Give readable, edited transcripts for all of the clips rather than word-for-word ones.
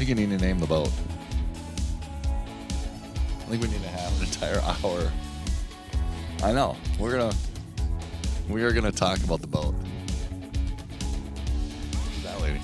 think you need to name the boat. I think we need to have an entire hour. I know. We are gonna talk about the boat. That lady.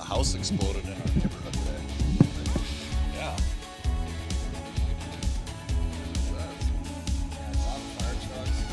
House exploded in our neighborhood today. Yeah. It's out of fire trucks.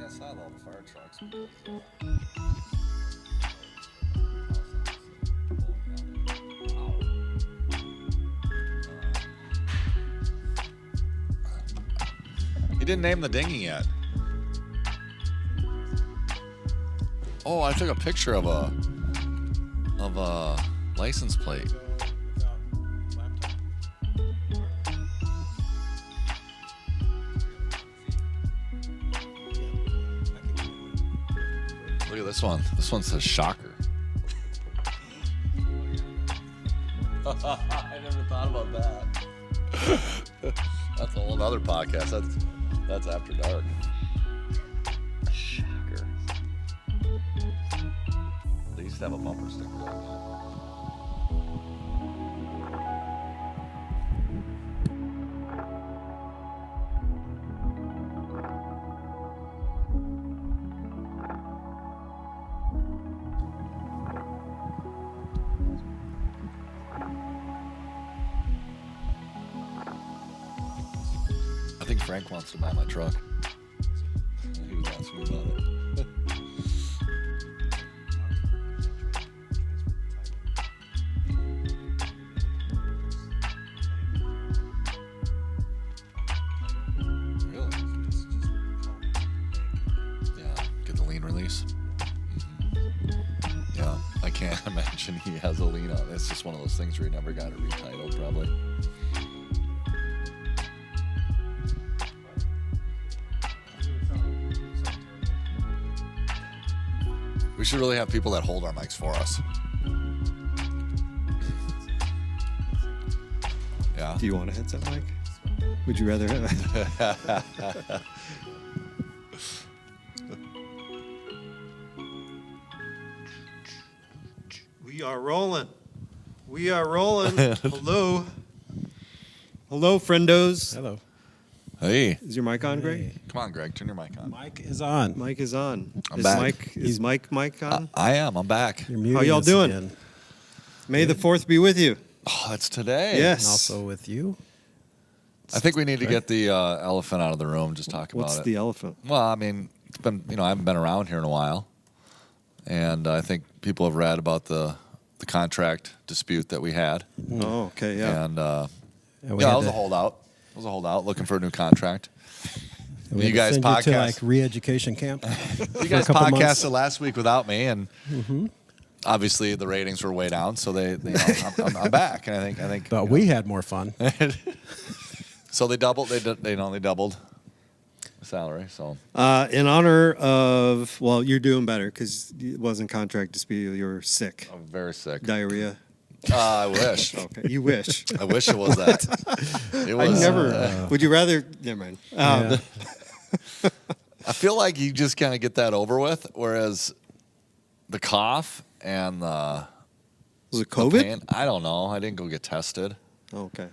I saw all the fire trucks. He didn't name the dinghy yet. Oh, I took a picture of a license plate. Look at this one. This one says shocker. I never thought about that. That's a whole other podcast. That's After Dark. Shocker. They used to have a bumper sticker like that. I think Frank wants to buy my truck. He was asking me about it. Really? Yeah, get the lien release. Mm-hmm. Yeah, I can't imagine he has a lien on it. It's just one of those things where he never got it retitled, probably. We should really have people that hold our mics for us. Yeah. Do you want a headset mic? Would you rather have? We are rolling. We are rolling. Hello. Hello, friendos. Hello. Hey. Is your mic on, Greg? Hey. Come on, Greg. Turn your mic on. Mic is on. Mic is on. I'm back. Is mic on? I am. I'm back. You're muting How y'all us doing? again. May the 4th be with you. Oh, that's today. Yes. And also with you. I think we need to get the elephant out of the room. Just talk about What's it. the elephant? Well, I mean, it's been, I haven't been around here in a while, and I think people have read about the contract dispute that we had. Oh, okay, yeah. And And we yeah, had I was a to- holdout. I was a holdout looking for a new contract. we had You to guys send you to podcast. like re-education camp. You guys couple podcasted months. last week without me, and obviously the ratings were way down. So I'm back, and I think. But we had more fun. So they doubled. They doubled the salary. So In honor of, well, you're doing better because it wasn't contract dispute. You were sick. I'm very sick. Diarrhea. I wish. Okay, you wish. I wish it was that. It I was. never. Would you rather? Never mind. Yeah. I feel like you just kind of get that over with, whereas the cough and the Was it the COVID? pain, I don't know. I didn't go get tested. Oh, okay.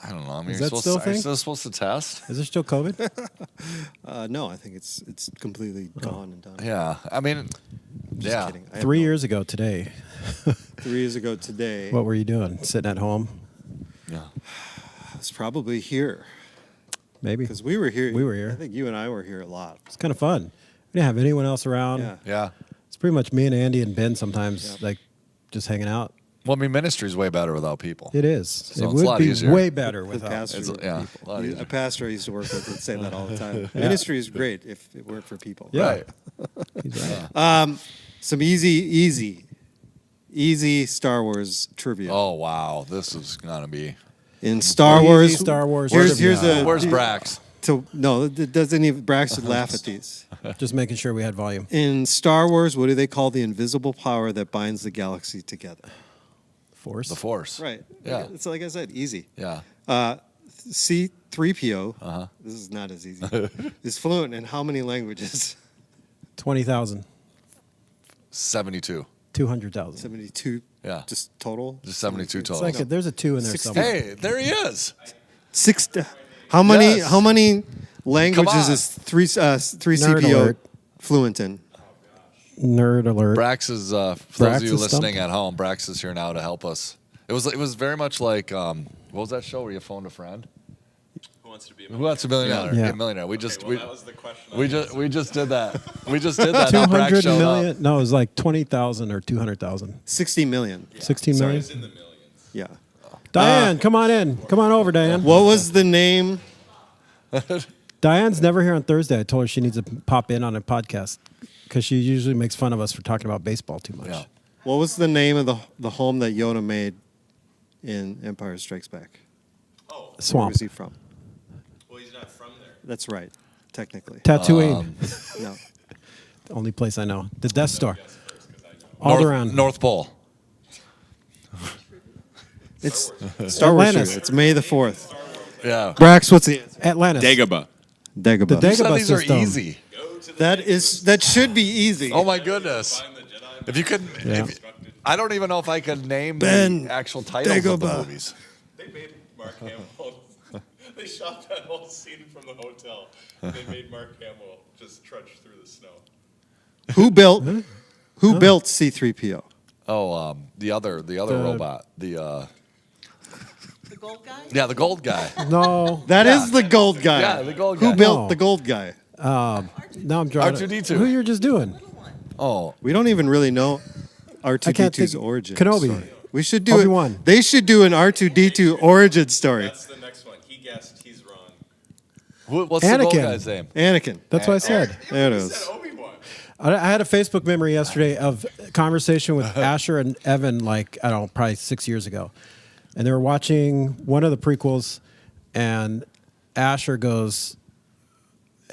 I don't know. I mean, Is you're that supposed still a to, are you thing? still supposed to test? Is there still COVID? No, I think it's completely gone and done. Yeah. I mean, Just yeah. kidding. I have 3 no- years ago today. 3 years ago today. What were you doing? Sitting at home? Yeah. I was probably here Maybe. because we were here. We were here. I think you and I were here a lot. It's kind of fun. We didn't have anyone else around. Yeah. Yeah. It's pretty much me and Andy and Ben sometimes, like just hanging out. Well, I mean, ministry's way better without people. It is. So it it's a would lot be easier. way better The without. pastor, It's, yeah, a lot easier. a pastor I used to work with would say that all the time. Ministry is great if it weren't for people. Yeah. Right. He's right. Some easy Star Wars trivia. Oh, wow. This is going to be. In Star Easy Wars, Star Wars Here's trivia. a Where's Brax? No, it doesn't even. Brax would laugh at these. Just making sure we had volume. In Star Wars, what do they call the invisible power that binds the galaxy together? Force. The Force. Right. Yeah. It's like I said, easy. Yeah. C-3PO. This is not as easy. Is fluent in how many languages? 20,000. 72. 200,000. 72. Yeah. Just total. Just 72 It's total. like there's a 2 in there 60. somewhere. Hey, there he is. How many? Yes. How many languages Come on. is 3CPO alert. fluent in? Nerd alert. Brax is, for those of you Brax is listening stumped. at home, Brax is here now to help us. It was very much like, what was that show where you phoned a friend? Who wants to be a Who wants a millionaire? Yeah. Be a millionaire. We just that was the question. we just did that. We just did that. Now Brax 200 showed million. up. No, it was like 20,000 or 200,000. 60 million. 16 Sorry, million. it's in the millions. Yeah. Diane, come on in. Come on over, Diane. What was the name? Diane's never here on Thursday. I told her she needs to pop in on a podcast because she usually makes fun of us for talking about baseball too much. Yeah. What was the name of the home that Yoda made in Empire Strikes Back? Oh, Where Swamp. was he from? well, he's not from there. That's right, technically. Tatooine. No. The only place I know. The Death Star. Guess first, 'cause I know. All around. North Pole. It's Star Wars. Atlantis. Trivia. It's May the 4th. Yeah. Brax, what's the answer? Atlantis. Dagobah. Dagobah. The You said Dagobah these are system. easy. That should be easy. Oh my goodness. Find the Jedi. If you could, Yeah. I don't even know if I could name Ben the actual titles of the Dagobah. movies. They made Mark Hamill. They shot that whole scene from the hotel. They made Mark Hamill just trudge through the snow. Who built C-3PO? Oh, the other robot, The gold guy? yeah, the gold guy. No. That is the gold guy. Yeah, the gold Who guy. built No. the gold guy? Now I'm drawing. R2-D2. Who you're just doing? Oh, We don't even really know I can't R2-D2's think- origin. Kenobi. story. We should do Obi-Wan. it. They should do an R2-D2 origin story. That's the next one. He guessed. He's wrong. what's the gold Anakin. guy's name? Anakin. That's what I said. There it He is. said Obi-Wan. I had a Facebook memory yesterday of a conversation with Asher and Evan, like, I don't know, probably 6 years ago. And they were watching one of the prequels, and Asher goes,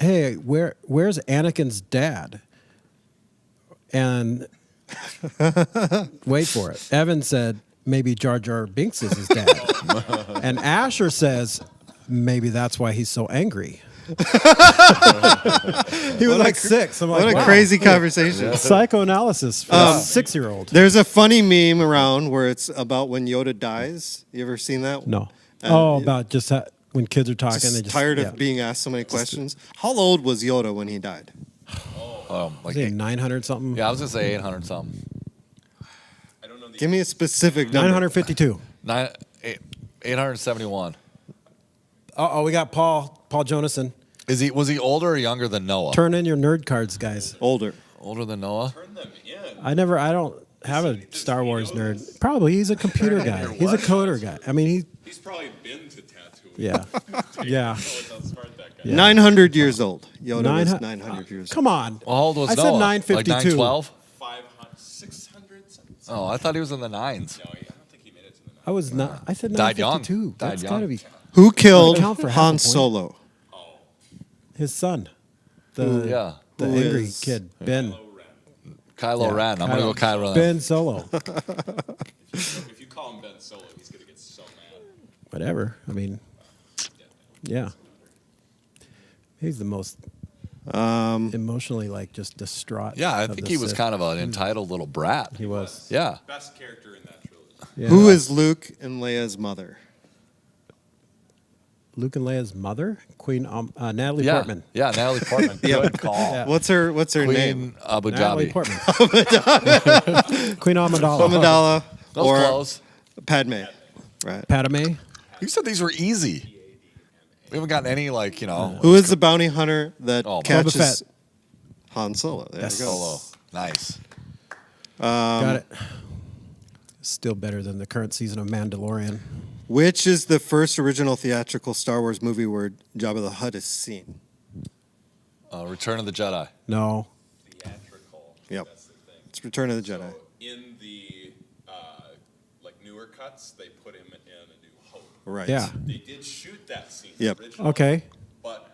"Hey, where's Anakin's dad?" And wait for it. Evan said, "Maybe Jar Jar Binks is his dad." And Asher says, "Maybe that's why he's so angry." He was like 6. I'm like, What a wow. crazy conversation. Psychoanalysis for a 6-year-old. There's a funny meme around where it's about when Yoda dies. You ever seen that? No. Uh, About just when kids are talking, Just they just tired yeah. of being asked so many questions. How old was Yoda when he died? Like Was he 900 something? yeah, I was gonna say 800 something. I don't know the. Give me a specific number. 952. 871. Oh, we got Paul Jonason. Was he older or younger than Noah? Turn in your nerd cards, guys. Older. Older than Noah? Turn them in. I don't have a Star Wars nerd. Probably he's a computer guy. He's a coder guy. I mean, He's probably been to Tatooine. yeah, yeah. That's how smart that guy. Yeah. 900 years old. Yoda was 900 900 years old. Come on. How old was I Noah? said Like 952. 912? 500, 600 something. Oh, I thought he was in the nines. No, I don't think he made it to the I was not. I said Died young. 952. Died That's young. got to be Who killed count for half a Han point. Solo? his son. The Yeah. the Who angry is- kid Ben. Kylo Yeah, Ren. I'm going to go Kylo Ren. Ben Solo. If you call him Ben Solo, he's going to get so mad. Whatever. I mean, yeah. He's the most emotionally like just distraught. Yeah, I of think the he was Sith. kind of an entitled little brat. He was. Yeah. Best character in that trilogy. Yeah. Who is Luke and Leia's mother? Luke and Leia's mother? Queen Natalie Yeah. Portman. Yeah, Natalie Portman. Good call. Yeah. What's her Queen name? Abu Natalie Dhabi. Portman. Queen Amidala. Amidala Those or close. Padme? Right. Padme. You said these were easy. We haven't gotten any, like, Who is the bounty hunter that Oh, Boba catches Fett. Han Solo? There Yes. you go. Solo. Nice. Got it. Still better than the current season of Mandalorian. Which is the first original theatrical Star Wars movie where Jabba the Hutt is seen? Return of the Jedi. No. Theatrical. Yep. That's the thing. It's Return of the Jedi. So in the like newer cuts, they put him in A New Hope. Right. Yeah. They did shoot that scene Yep. originally. Okay. But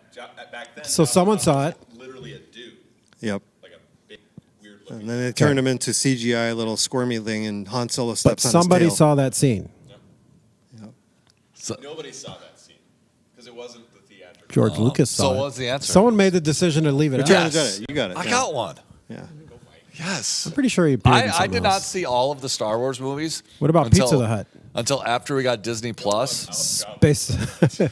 back then, So Jabba someone the saw Hutt it. was literally a dude, Yep. like a big, weird And looking. then they turned him into CGI little squirmy thing, and Han Solo But steps on somebody his tail. saw that scene. So, Nobody saw that scene because it wasn't the theatrical. George Lucas so saw it. what's the answer? Someone made the decision to leave it Return out. of the Jedi. You got it. I yeah. got one. Yeah. Yes. I'm pretty sure he appeared in I something did not else. see all of the Star Wars movies. What about until- Pizza the Hut? Until after we got Disney Plus. Space Spaceballs.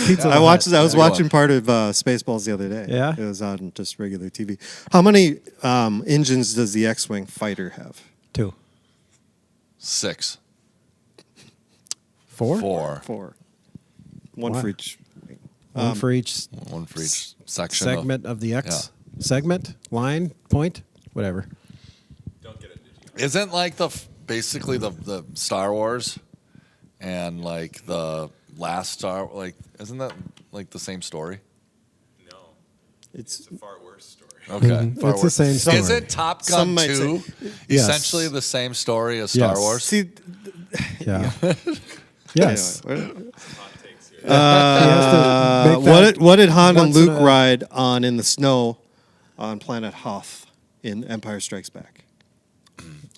Pizza I watched. I was There you watching go. part of Spaceballs the other day. Yeah? It was on just regular TV. How many engines does the X-wing fighter have? 2. 6. 4? 4. 4. One Why? for each. One for each One for each section. segment of the X. Segment? Line? Point? Whatever. Don't get it, did you? Isn't like basically the Star Wars and like the last Star, like, isn't that like the same story? No, It's it's a far worse story. Okay. Far It's the worse. same story. Isn't Top Gun Some might 2 Yes. essentially the same story as Star Yes. Wars? see. Yeah. Yes. Anyway, Hot takes here. He has to make that what did Han and once in Luke a- ride on in the snow on planet Hoth in Empire Strikes Back?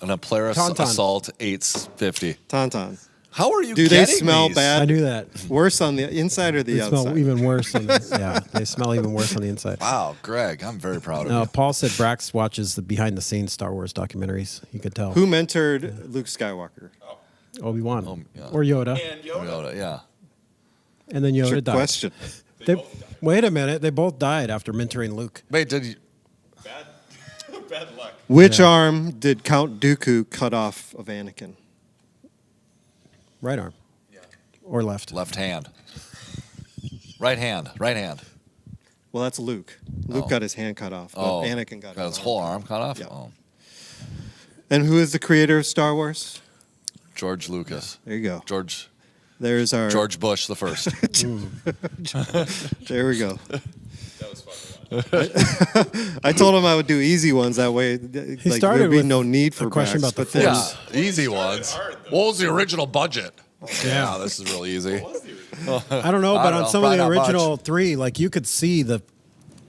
An Polaris Tauntaun. Assault 850. Tauntaun. How are you Do they getting smell these? bad? I knew that. Worse on the inside or the They outside? smell even worse on the, yeah, they smell even worse on the inside. Wow, Greg, I'm very proud of No, you. Paul said Brax watches the behind the scenes Star Wars documentaries. He could tell. Who mentored Luke Skywalker? Obi-Wan. yeah. Or Yoda. And Yoda. Yoda, yeah. And then Yoda Trick died. question. They, wait a minute. They both died after mentoring Luke. Wait, did you? Bad, bad luck. Which arm did Count Dooku cut off of Anakin? Right arm. Yeah. Or left. Left hand. Right hand. Right hand. Well, that's Luke. Luke Oh. got his hand cut off, but Oh, Anakin got his whole arm cut off? Yeah. Oh. And who is the creator of Star Wars? George Lucas. There you go. George There's our Bush the first. There we go. That was fun to watch. I told him I would do easy ones that way. He Like, started there'd be with no need for a question Brax, about the but then- Force. Yeah, easy ones. hard, though. What was the original budget? Yeah. Yeah, this is real easy. What was the original? I don't know, I but don't on know. some of the Probably not original much. 3, like you could see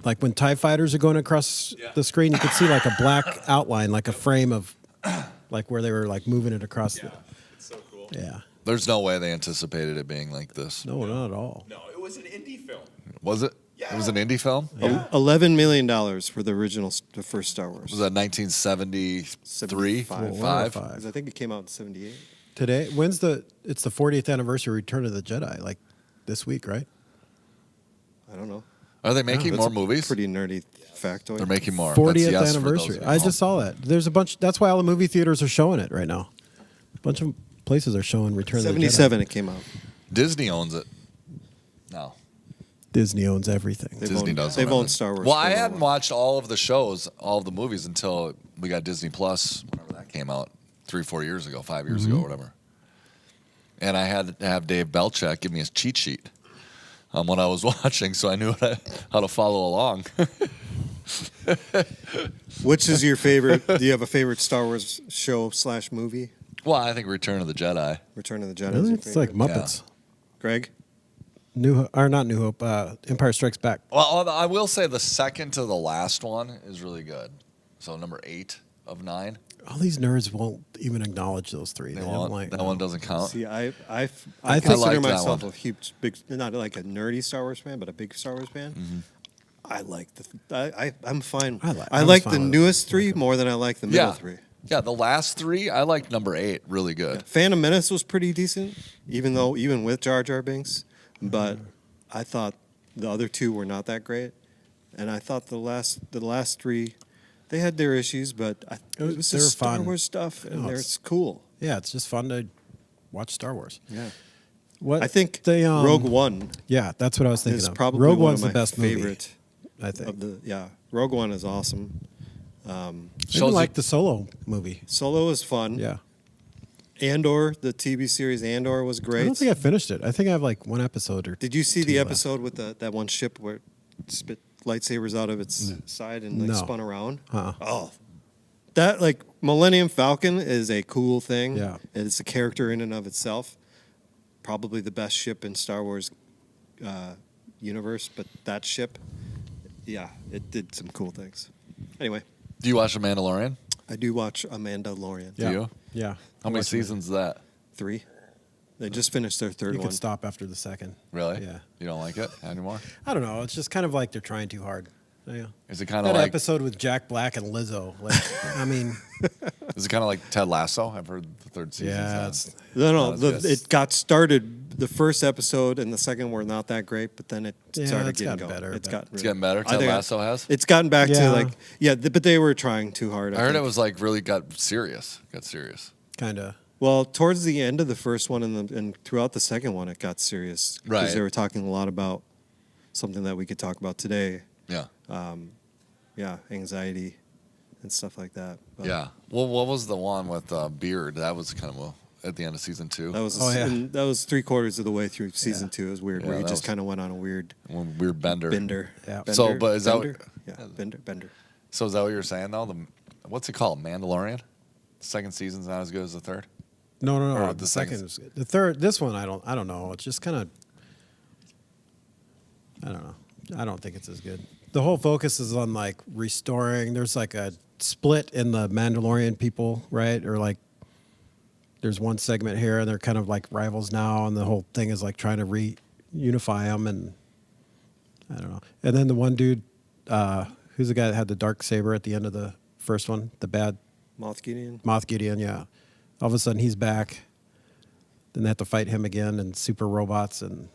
like when TIE fighters are going across Yeah. the screen, you could see like a black outline, like a frame of like where they were like moving it across Yeah, it's so cool. the. Yeah. There's no way they anticipated it being like this. No, not at all. No, it was an indie film. Was it? Yeah. It was an indie film? $11 million for the first Star Wars. Was that 1973? 75. Five? 'Cause I think it came out in 78. Today, it's the 40th anniversary of Return of the Jedi, like this week, right? I don't know. Are they making That's more a movies? Pretty nerdy factoid. They're making more. 40th That's yes for those anniversary. of you. I just saw that. There's a bunch. That's why all the movie theaters are showing it right now. A bunch of places are showing Return of the Jedi. 77 it came out. Disney owns it. No. Disney owns everything. Disney does. They've own owned everything. Star Wars. Well, for I a hadn't while. watched all of the shows, all of the movies until we got Disney Plus, whenever that came out, 3-4 years ago, 5 years ago, whatever. And I had to have Dave Belchak give me his cheat sheet on what I was watching, so I knew how to follow along. Which is your favorite? Do you have a favorite Star Wars show / movie? Well, I think Return of the Jedi. Return of the Jedi. Really? Is your It's like favorite? Muppets. Greg. Not New Hope. Empire Strikes Back. Well, I will say the second to the last one is really good. So number 8 of 9. All these nerds won't even acknowledge those three. They don't won't. like That one doesn't count. See, I I consider liked that myself one. a huge, big, not like a nerdy Star Wars fan, but a big Star Wars fan. Mm-hmm. I like I'm fine. I I was like fine the with it. newest 3 more than I like the middle Yeah. 3. Yeah, the last 3, I liked number 8 really good. Phantom Menace was pretty decent, even with Jar Jar Binks, but I thought the other 2 were not that great, and I thought the last 3, they had their issues, but it was they were just Star fun. Wars stuff, and No, it's cool. Yeah, it's just fun to watch Star Wars. Yeah, What I think they Rogue One Yeah, that's what I was thinking is of. probably Rogue one One's of my the best favorite movie, I think. of the. Yeah, Rogue One is awesome. I Shows even like you- the Solo movie. Solo is fun. Yeah. Andor, the TV series Andor was I great. don't think I finished it. I think I have like one episode or Did you see 2 the left. episode with that one ship where it spit lightsabers out of its side and like No. spun around? Uh-uh. Oh, that like Millennium Falcon is a cool thing. Yeah. It's a character in and of itself. Probably the best ship in Star Wars universe, but that ship, yeah, it did some cool things. Anyway, Do you watch The Mandalorian? I do watch Amanda Lorian. Do you? Yeah. How many Watch it. seasons is that? 3. They just finished their third You one. could stop after the second. Really? Yeah. You don't like it anymore? I don't know. It's just kind of like they're trying too hard. Yeah. Is it kind That of like episode with Jack Black and Lizzo. Like, I mean, is it kind of like Ted Lasso? I've heard the third season. yeah, it's, No, Not as good. it got started. The first episode and the second were not that great, but then it Yeah, started it's getting gotten going. better, It's but- gotten It's really- getting better. I Ted think Lasso has. It's gotten back Yeah. to like but they were trying too hard. I heard it think. was like really got serious. Got serious. kind of. Well, towards the end of the first one and throughout the second one, it got serious because Right. they were talking a lot about something that we could talk about today. Yeah. Anxiety and stuff like that. But Yeah. Well, what was the one with Beard? That was kind of at the end of season 2. That was Oh, yeah. and that was 3/4 of the way through season Yeah. 2. It was weird, Yeah, where he that just was- kind of went on a weird One weird bender. bender. Yeah. Bender? So, but is that what- Bender? Yeah, bender. So is that what you're saying though? What's it called? Mandalorian? The second season's not as good as the third. No. Or The the second second- is good. The third, this one, I don't know. It's just kind of, I don't know. I don't think it's as good. The whole focus is on like restoring. There's like a split in the Mandalorian people, right? Or like, there's one segment here, and they're kind of like rivals now, and the whole thing is like trying to reunify them, and I don't know. And then the one dude, who's the guy that had the dark saber at the end of the first one, the bad Moff Gideon. Moth Gideon, yeah. All of a sudden he's back. Then they have to fight him again and super robots and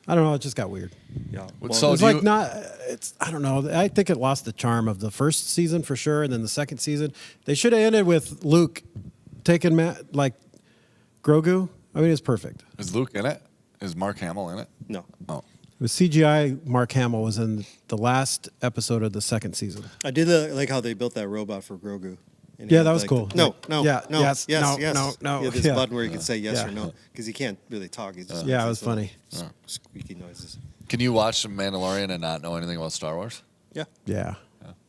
I don't know. It just got weird. Yeah. So It's do like you- not. It's I don't know. I think it lost the charm of the first season for sure, and then the second season they should have ended with Luke taking like Grogu. I mean, it's perfect. Is Luke in it? Is Mark Hamill in it? No. Oh. It was CGI. Mark Hamill was in the last episode of the second season. I did like how they built that robot for Grogu. And he Yeah, had, that was like, cool. No, Like, no, yeah, no, yes, yes, no, yes. no, He had this yeah. button where you could say yes Yeah. or no because he can't really talk. He just Yeah, makes it was these little funny. Squeaky noises. Can you watch The Mandalorian and not know anything about Star Wars? Yeah. Yeah.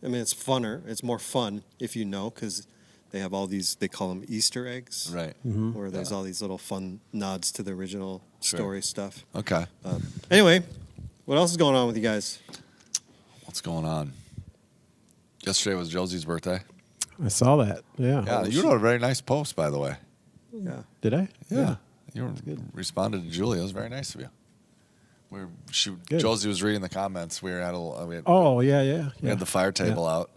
I mean, it's funner. It's more fun if you know because they have all these. They call them Easter eggs, Right. Where there's all these little fun nods to the original Sure. story stuff. Okay. Anyway, what else is going on with you guys? What's going on? Yesterday was Josie's birthday. I saw that. Yeah. Yeah, you wrote a very nice post, by the way. Yeah. Did I? You responded to Julia. It was very nice of you. Good. Josie was reading the comments. We were at we had, Oh yeah. we had the fire table out,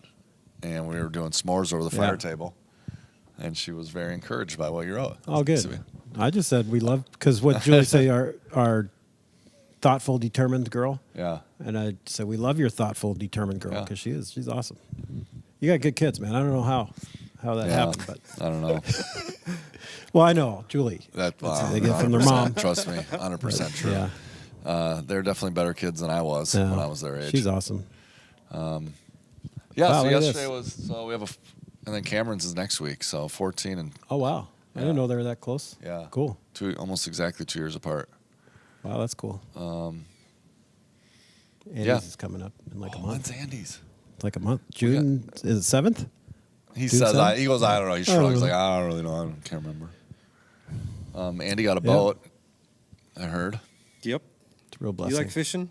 and we were doing s'mores over the Yeah. fire table. And she was very encouraged by what you wrote. Oh, Nice of good. you. I just said we love because what Julie say our thoughtful, determined girl, Yeah. and I said we love your thoughtful, determined girl Yeah. because she's awesome. You got good kids, man. I don't know how that Yeah. happened, but I don't know. well, I know Julie. They they get from their mom. Trust me, 100% true. Yeah, They're definitely better kids than I was when I was their age. She's awesome. Yeah, Wow, so look at yesterday this. so we have and then Cameron's is next week, so 14 and Oh wow, I didn't know they were that close. yeah, Cool. almost exactly 2 years apart. Wow, that's cool. Andy's yeah. is coming up in like a When's month. Andy's? It's like a month. June is it 7th? He June says, 7th? he goes, I don't know. He I shrugs don't like, know. I don't really know. I can't remember. Andy got a Yeah. boat, I heard. Yep. It's a real blessing. You like fishing?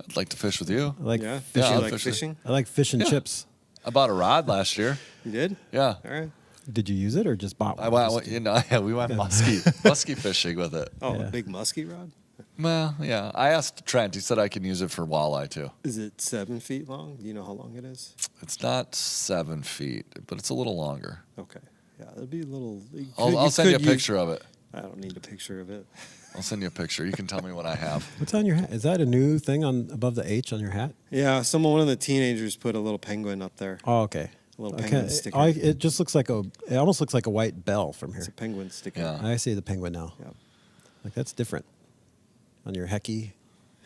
I'd like to fish with you. I like Yeah. fishing. Yeah, you I'll like fish fishing? I like fish and Yeah. chips. I bought a rod last year. You did? Yeah. All right. Did you use it or just bought one? I went, we went muskie fishing with it. Oh, Yeah. a big muskie rod? Well, yeah. I asked Trent. He said I can use it for walleye too. Is it 7 feet long? Do you know how long it is? It's not 7 feet, but it's a little longer. Okay. Yeah, it'll be a little. I'll send you a picture of it. I don't need a picture of it. I'll send you a picture. You can tell me what I have. What's on your hat? Is that a new thing on above the H on your hat? Yeah, one of the teenagers put a little penguin up there. Oh, okay. A little Okay. penguin sticker. It just looks like it almost looks like a white bell from here. It's a penguin sticker. Yeah. I see the penguin now. Yeah. Like that's different. On your hecky.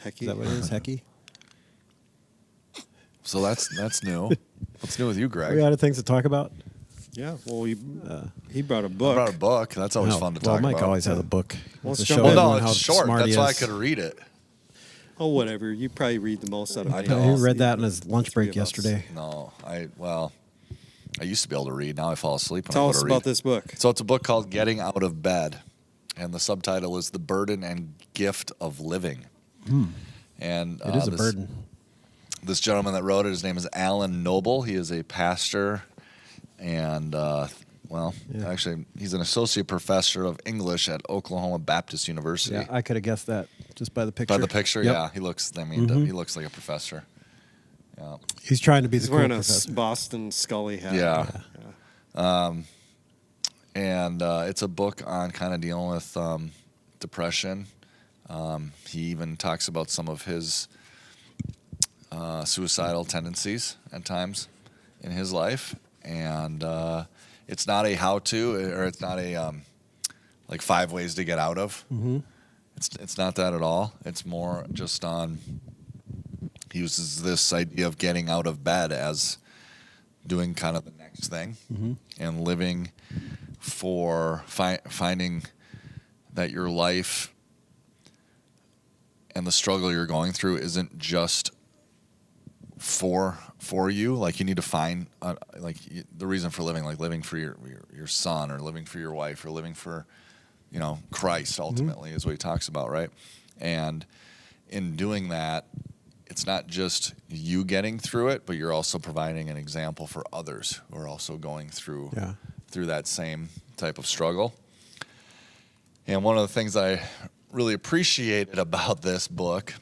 Hecky. Is that what it is? Hecky? So that's new. What's new with you, Are Greg? we out of things to talk about? Yeah. Well, he brought a I book. brought a book. That's always No. fun to well, talk Mike about. always has a book. Well, It's let's to jump show in. Well, everyone no, how it's short. smart he That's why I is. could read it. Oh, whatever. You probably read the most out of I any know. of He us. read that in his lunch Three break of us. yesterday. No, I used to be able to read. Now I fall asleep. When Tell I go us to about read. this book. So it's a book called Getting Out of Bed, and the subtitle is The Burden and Gift of Living. And It is a burden. This gentleman that wrote it, his name is Alan Noble. He is a pastor, and actually, he's an associate professor of English at Oklahoma Baptist University. Yeah, I could have guessed that just by the picture. By the picture, Yep. yeah, he looks. I mean, he looks like a professor. Yeah. He's trying to be He's the cool wearing a professor. Boston Scully hat. Yeah. And it's a book on kind of dealing with depression. He even talks about some of his suicidal tendencies at times in his life, and it's not a how-to, or it's not a like 5 ways to get out of. Mm-hmm. It's not that at all. It's more just on. He uses this idea of getting out of bed as doing kind of the next thing, and living for finding that your life and the struggle you're going through isn't just for you. Like you need to find the reason for living, like living for your son, or living for your wife, or living for Christ ultimately is what he talks about, right? And in doing that, it's not just you getting through it, but you're also providing an example for others who are also going through that same type of struggle. And one of the things I really appreciated about this book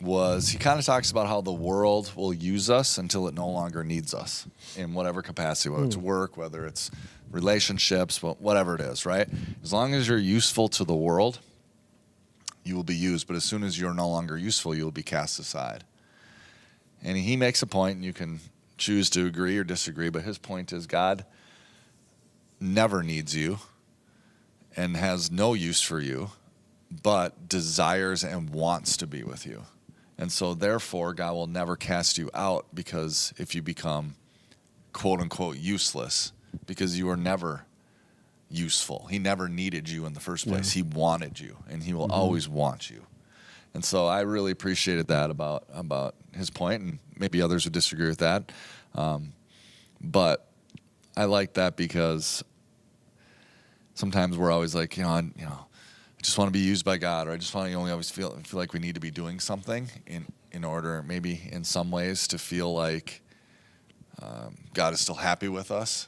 was he kind of talks about how the world will use us until it no longer needs us in whatever capacity, whether it's work, whether it's relationships, whatever it is, right? As long as you're useful to the world, you will be used. But as soon as you're no longer useful, you will be cast aside. And he makes a point, and you can choose to agree or disagree, but his point is God never needs you and has no use for you, but desires and wants to be with you. And so therefore, God will never cast you out, because if you become quote unquote useless, because you were never useful. He never needed you in the first place. He wanted you, and he will always want you. And so I really appreciated that about his point, and maybe others would disagree with that. But I like that because sometimes we're always like, I just want to be used by God, or I just want to always feel like we need to be doing something in order, maybe in some ways, to feel like God is still happy with us.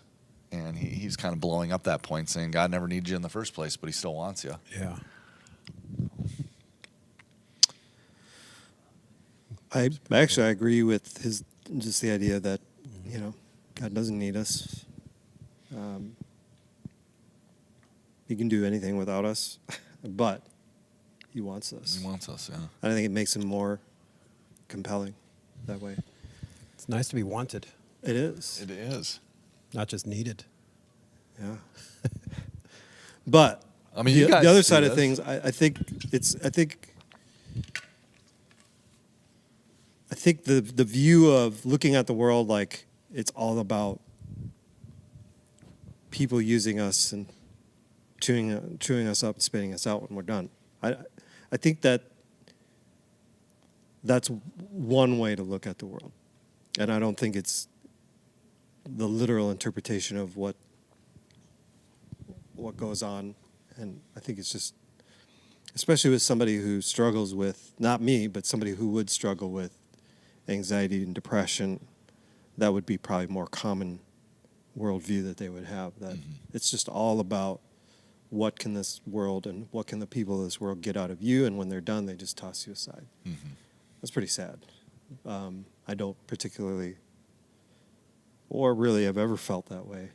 And he's kind of blowing up that point, saying God never needs you in the first place, but he still wants you. Yeah. I agree with just the idea that God doesn't need us. He can do anything without us, but he wants us. He wants us, yeah. I think it makes him more compelling that way. It's nice to be wanted, It is. It is. not just needed. Yeah. But I mean, the you guys other see side of this. things, I think I think the view of looking at the world like it's all about people using us and chewing us up and spitting us out when we're done. I think that's one way to look at the world, and I don't think it's the literal interpretation of what goes on. And I think it's just, especially with somebody who struggles with, not me, but somebody who would struggle with anxiety and depression, that would be probably more common worldview that they would have, that it's just all about what can this world and what can the people of this world get out of you, and when they're done, they just toss you aside. That's pretty sad. I don't particularly or really have ever felt that way.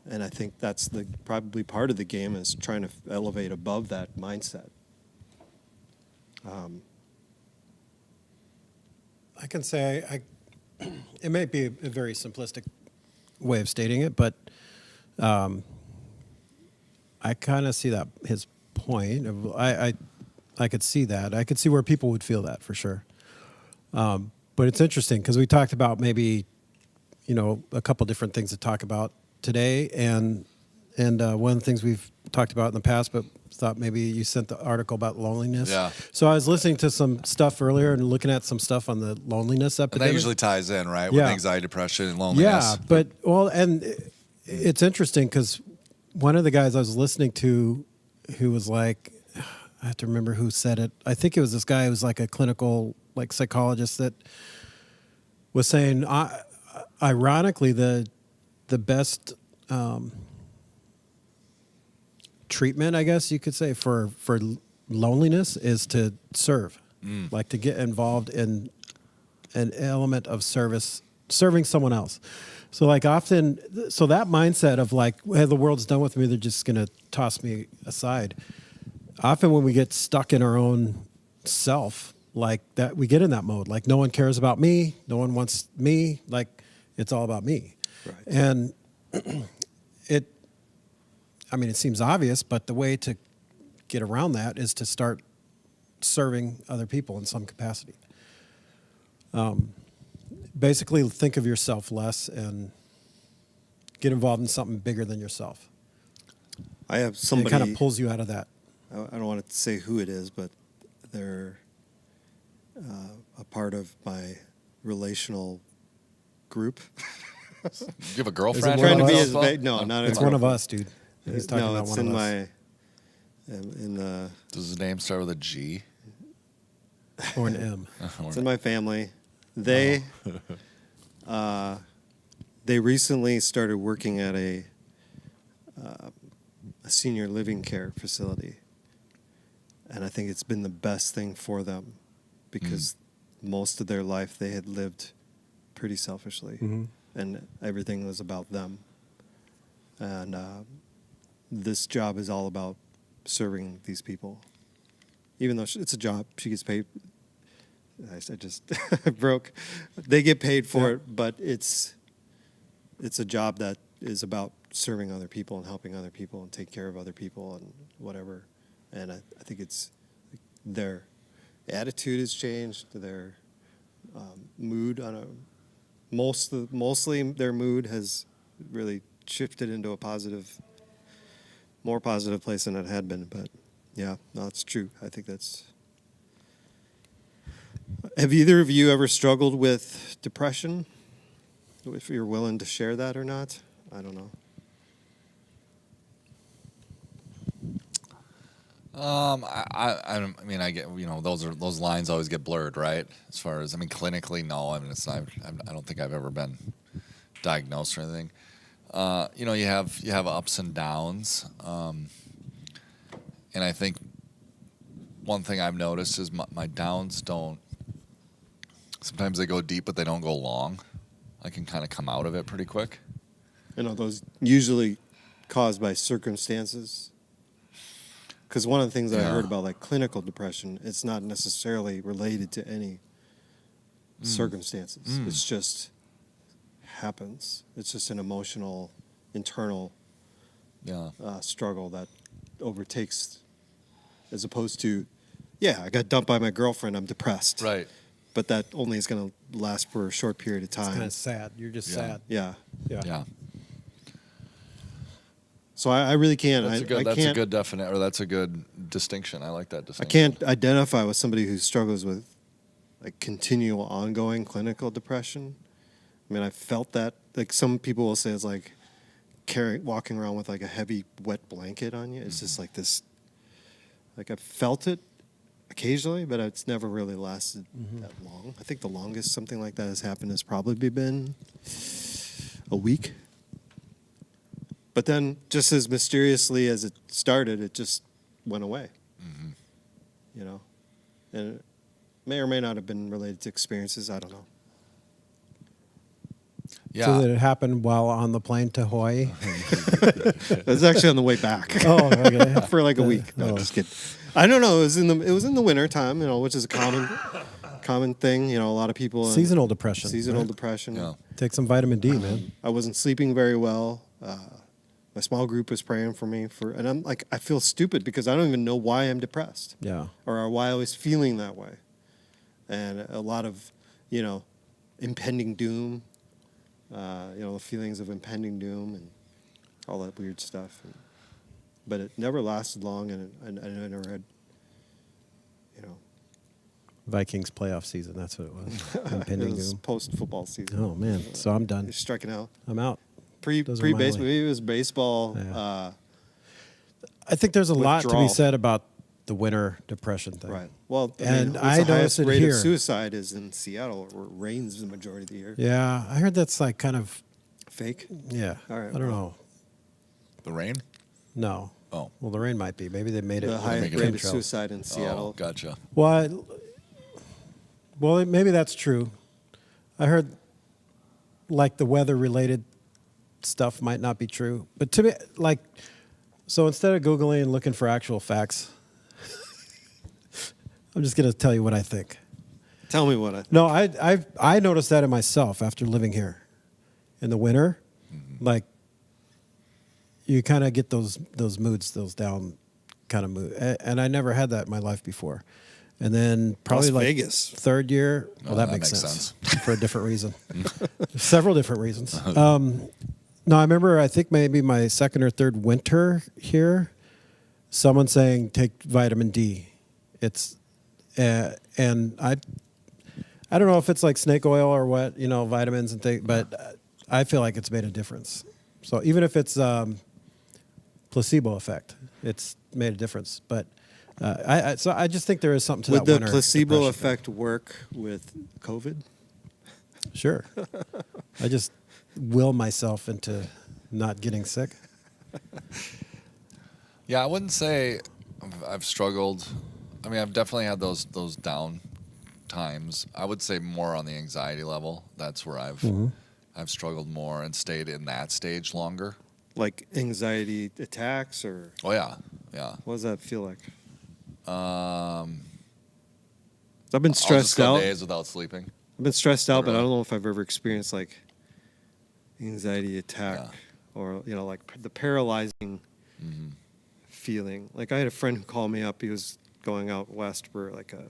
And I think that's probably part of the game, is trying to elevate above that mindset. I can say it may be a very simplistic way of stating it, but I kind of see that his point. I could see that. I could see where people would feel that for sure. But it's interesting because we talked about maybe, a couple different things to talk about today, and one of the things we've talked about in the past, but thought maybe you sent the article about loneliness. Yeah. So I was listening to some stuff earlier and looking at some stuff on the loneliness And epidemic. that usually ties in, right, with Yeah. anxiety, depression, and loneliness. Yeah, but it's interesting because one of the guys I was listening to, who was like, I have to remember who said it. I think it was this guy who was like a clinical psychologist that was saying, ironically, the best treatment, I guess you could say, for loneliness is to serve, like to get involved in an element of serving someone else. So often, that mindset of hey, the world's done with me, they're just going to toss me aside. Often when we get stuck in our own self like that, we get in that mode. No one cares about me. No one wants me. It's all about me. Right. And it seems obvious, but the way to get around that is to start serving other people in some capacity. Basically, think of yourself less and get involved in something bigger than yourself. I have It somebody. kind of pulls you out of that. I don't want to say who it is, but they're a part of my relational group. You have a girlfriend? one Trying to of be us? as vague. No, not It's a one of girlfriend. us, dude. He's talking No, about it's one in of us. my in the. Does his name start with a G? Or an M. It's in my family. They they recently started working at a senior living care facility, and I think it's been the best thing for them because most of their life they had lived pretty selfishly, and everything was about them. And this job is all about serving these people. Even though it's a job, she gets paid. I just broke. They get paid for it, but it's a job that is about serving other people and helping other people and taking care of other people and whatever. And I think it's their attitude has changed. Their mood mostly their mood has really shifted into a more positive place than it had been. But yeah, no, it's true. I think that's. Have either of you ever struggled with depression? If you're willing to share that or not, I don't know. I get, those lines always get blurred, right? As far as, clinically, no. It's not. I don't think I've ever been diagnosed or anything. You have ups and downs, and I think one thing I've noticed is my downs don't. Sometimes they go deep, but they don't go long. I can kind of come out of it pretty quick. Those usually caused by circumstances. Because one of the things that I heard about, clinical depression, it's not necessarily related to any circumstances. It's just happens. It's just an emotional, internal struggle that overtakes, as opposed to yeah, I got dumped by my girlfriend. I'm depressed. Right. But that only is going to last for a short period of It's time. kind of sad. You're just Yeah. sad. Yeah. Yeah. So I really can't. That's a good. I That's can't, a good definite, or that's a good distinction. I like that I distinction. can't identify with somebody who struggles with like continual, ongoing clinical depression. I mean, I felt that. Like some people will say, it's like walking around with like a heavy, wet blanket on you. It's just like this. Like I felt it occasionally, but it's never really lasted that long. I think the longest something like that has happened has probably been a week. But then, just as mysteriously as it started, it just went away. You know, and it may or may not have been related to experiences. I don't know. Yeah. So did it happen while on the plane to Hawaii? It was actually on the way back. Oh, okay. For like a week. No, Oh. just kidding. I don't know. It was in the winter time, you know, which is a common thing. You know, a lot of people Seasonal depression. seasonal right? depression. Yeah. Take some vitamin D, man. I wasn't sleeping very well. My small group was praying for me and I'm like, I feel stupid because I don't even know why I'm depressed Yeah. or why I was feeling that way. And a lot of, you know, impending doom, the feelings of impending doom and all that weird stuff. But it never lasted long, and I never had, you know, Vikings playoff season. That's what it was. Impending it was doom. post-football season. Oh man. So I'm done. You're striking out. I'm out. Those are Pre-baseball, my maybe it was baseball. Yeah. I think there's a lot to be Withdrawal. said about the winter depression thing. Right. Well, And what's I the highest noticed it rate here. of suicide is in Seattle, where it rains the majority of the year. Yeah, I heard that's like kind of Fake. yeah. All right, I don't well. know. The rain. No. Oh. Well, the rain might be. Maybe they made it. The highest make it rate of chemtrails. suicide in Seattle. Oh, gotcha. Well, maybe that's true. I heard like the weather related stuff might not be true, but to me, like, so instead of Googling and looking for actual facts, I'm just gonna tell you what I think. Tell me what I. No, I noticed that in myself after living here. In the winter, like you kind of get those moods, those down kind of mood, and I never had that in my life before. And then probably Las like Vegas. third year, well, that makes sense for a different reason, several different reasons. No, I remember. I think maybe my second or third winter here, someone saying take vitamin D. It's and I don't know if it's like snake oil or what, you know, vitamins and things, but I feel like it's made a difference. So even if it's placebo effect, it's made a difference. But I just think there is something to Would that the winter placebo depression effect work with COVID? thing. Sure. I just will myself into not getting sick. Yeah, I wouldn't say I've struggled. I mean, I've definitely had those down times. I would say more on the anxiety level. That's where I've struggled more and stayed in that stage longer. Like anxiety attacks, or Oh yeah, yeah. what does that feel like? Um, I've been I'll just stressed go out. days without sleeping. I've been stressed out, but I Literally. don't know if I've ever experienced like anxiety attack or, you know, like the paralyzing feeling. Like I had a friend who called me up. He was going out west for like a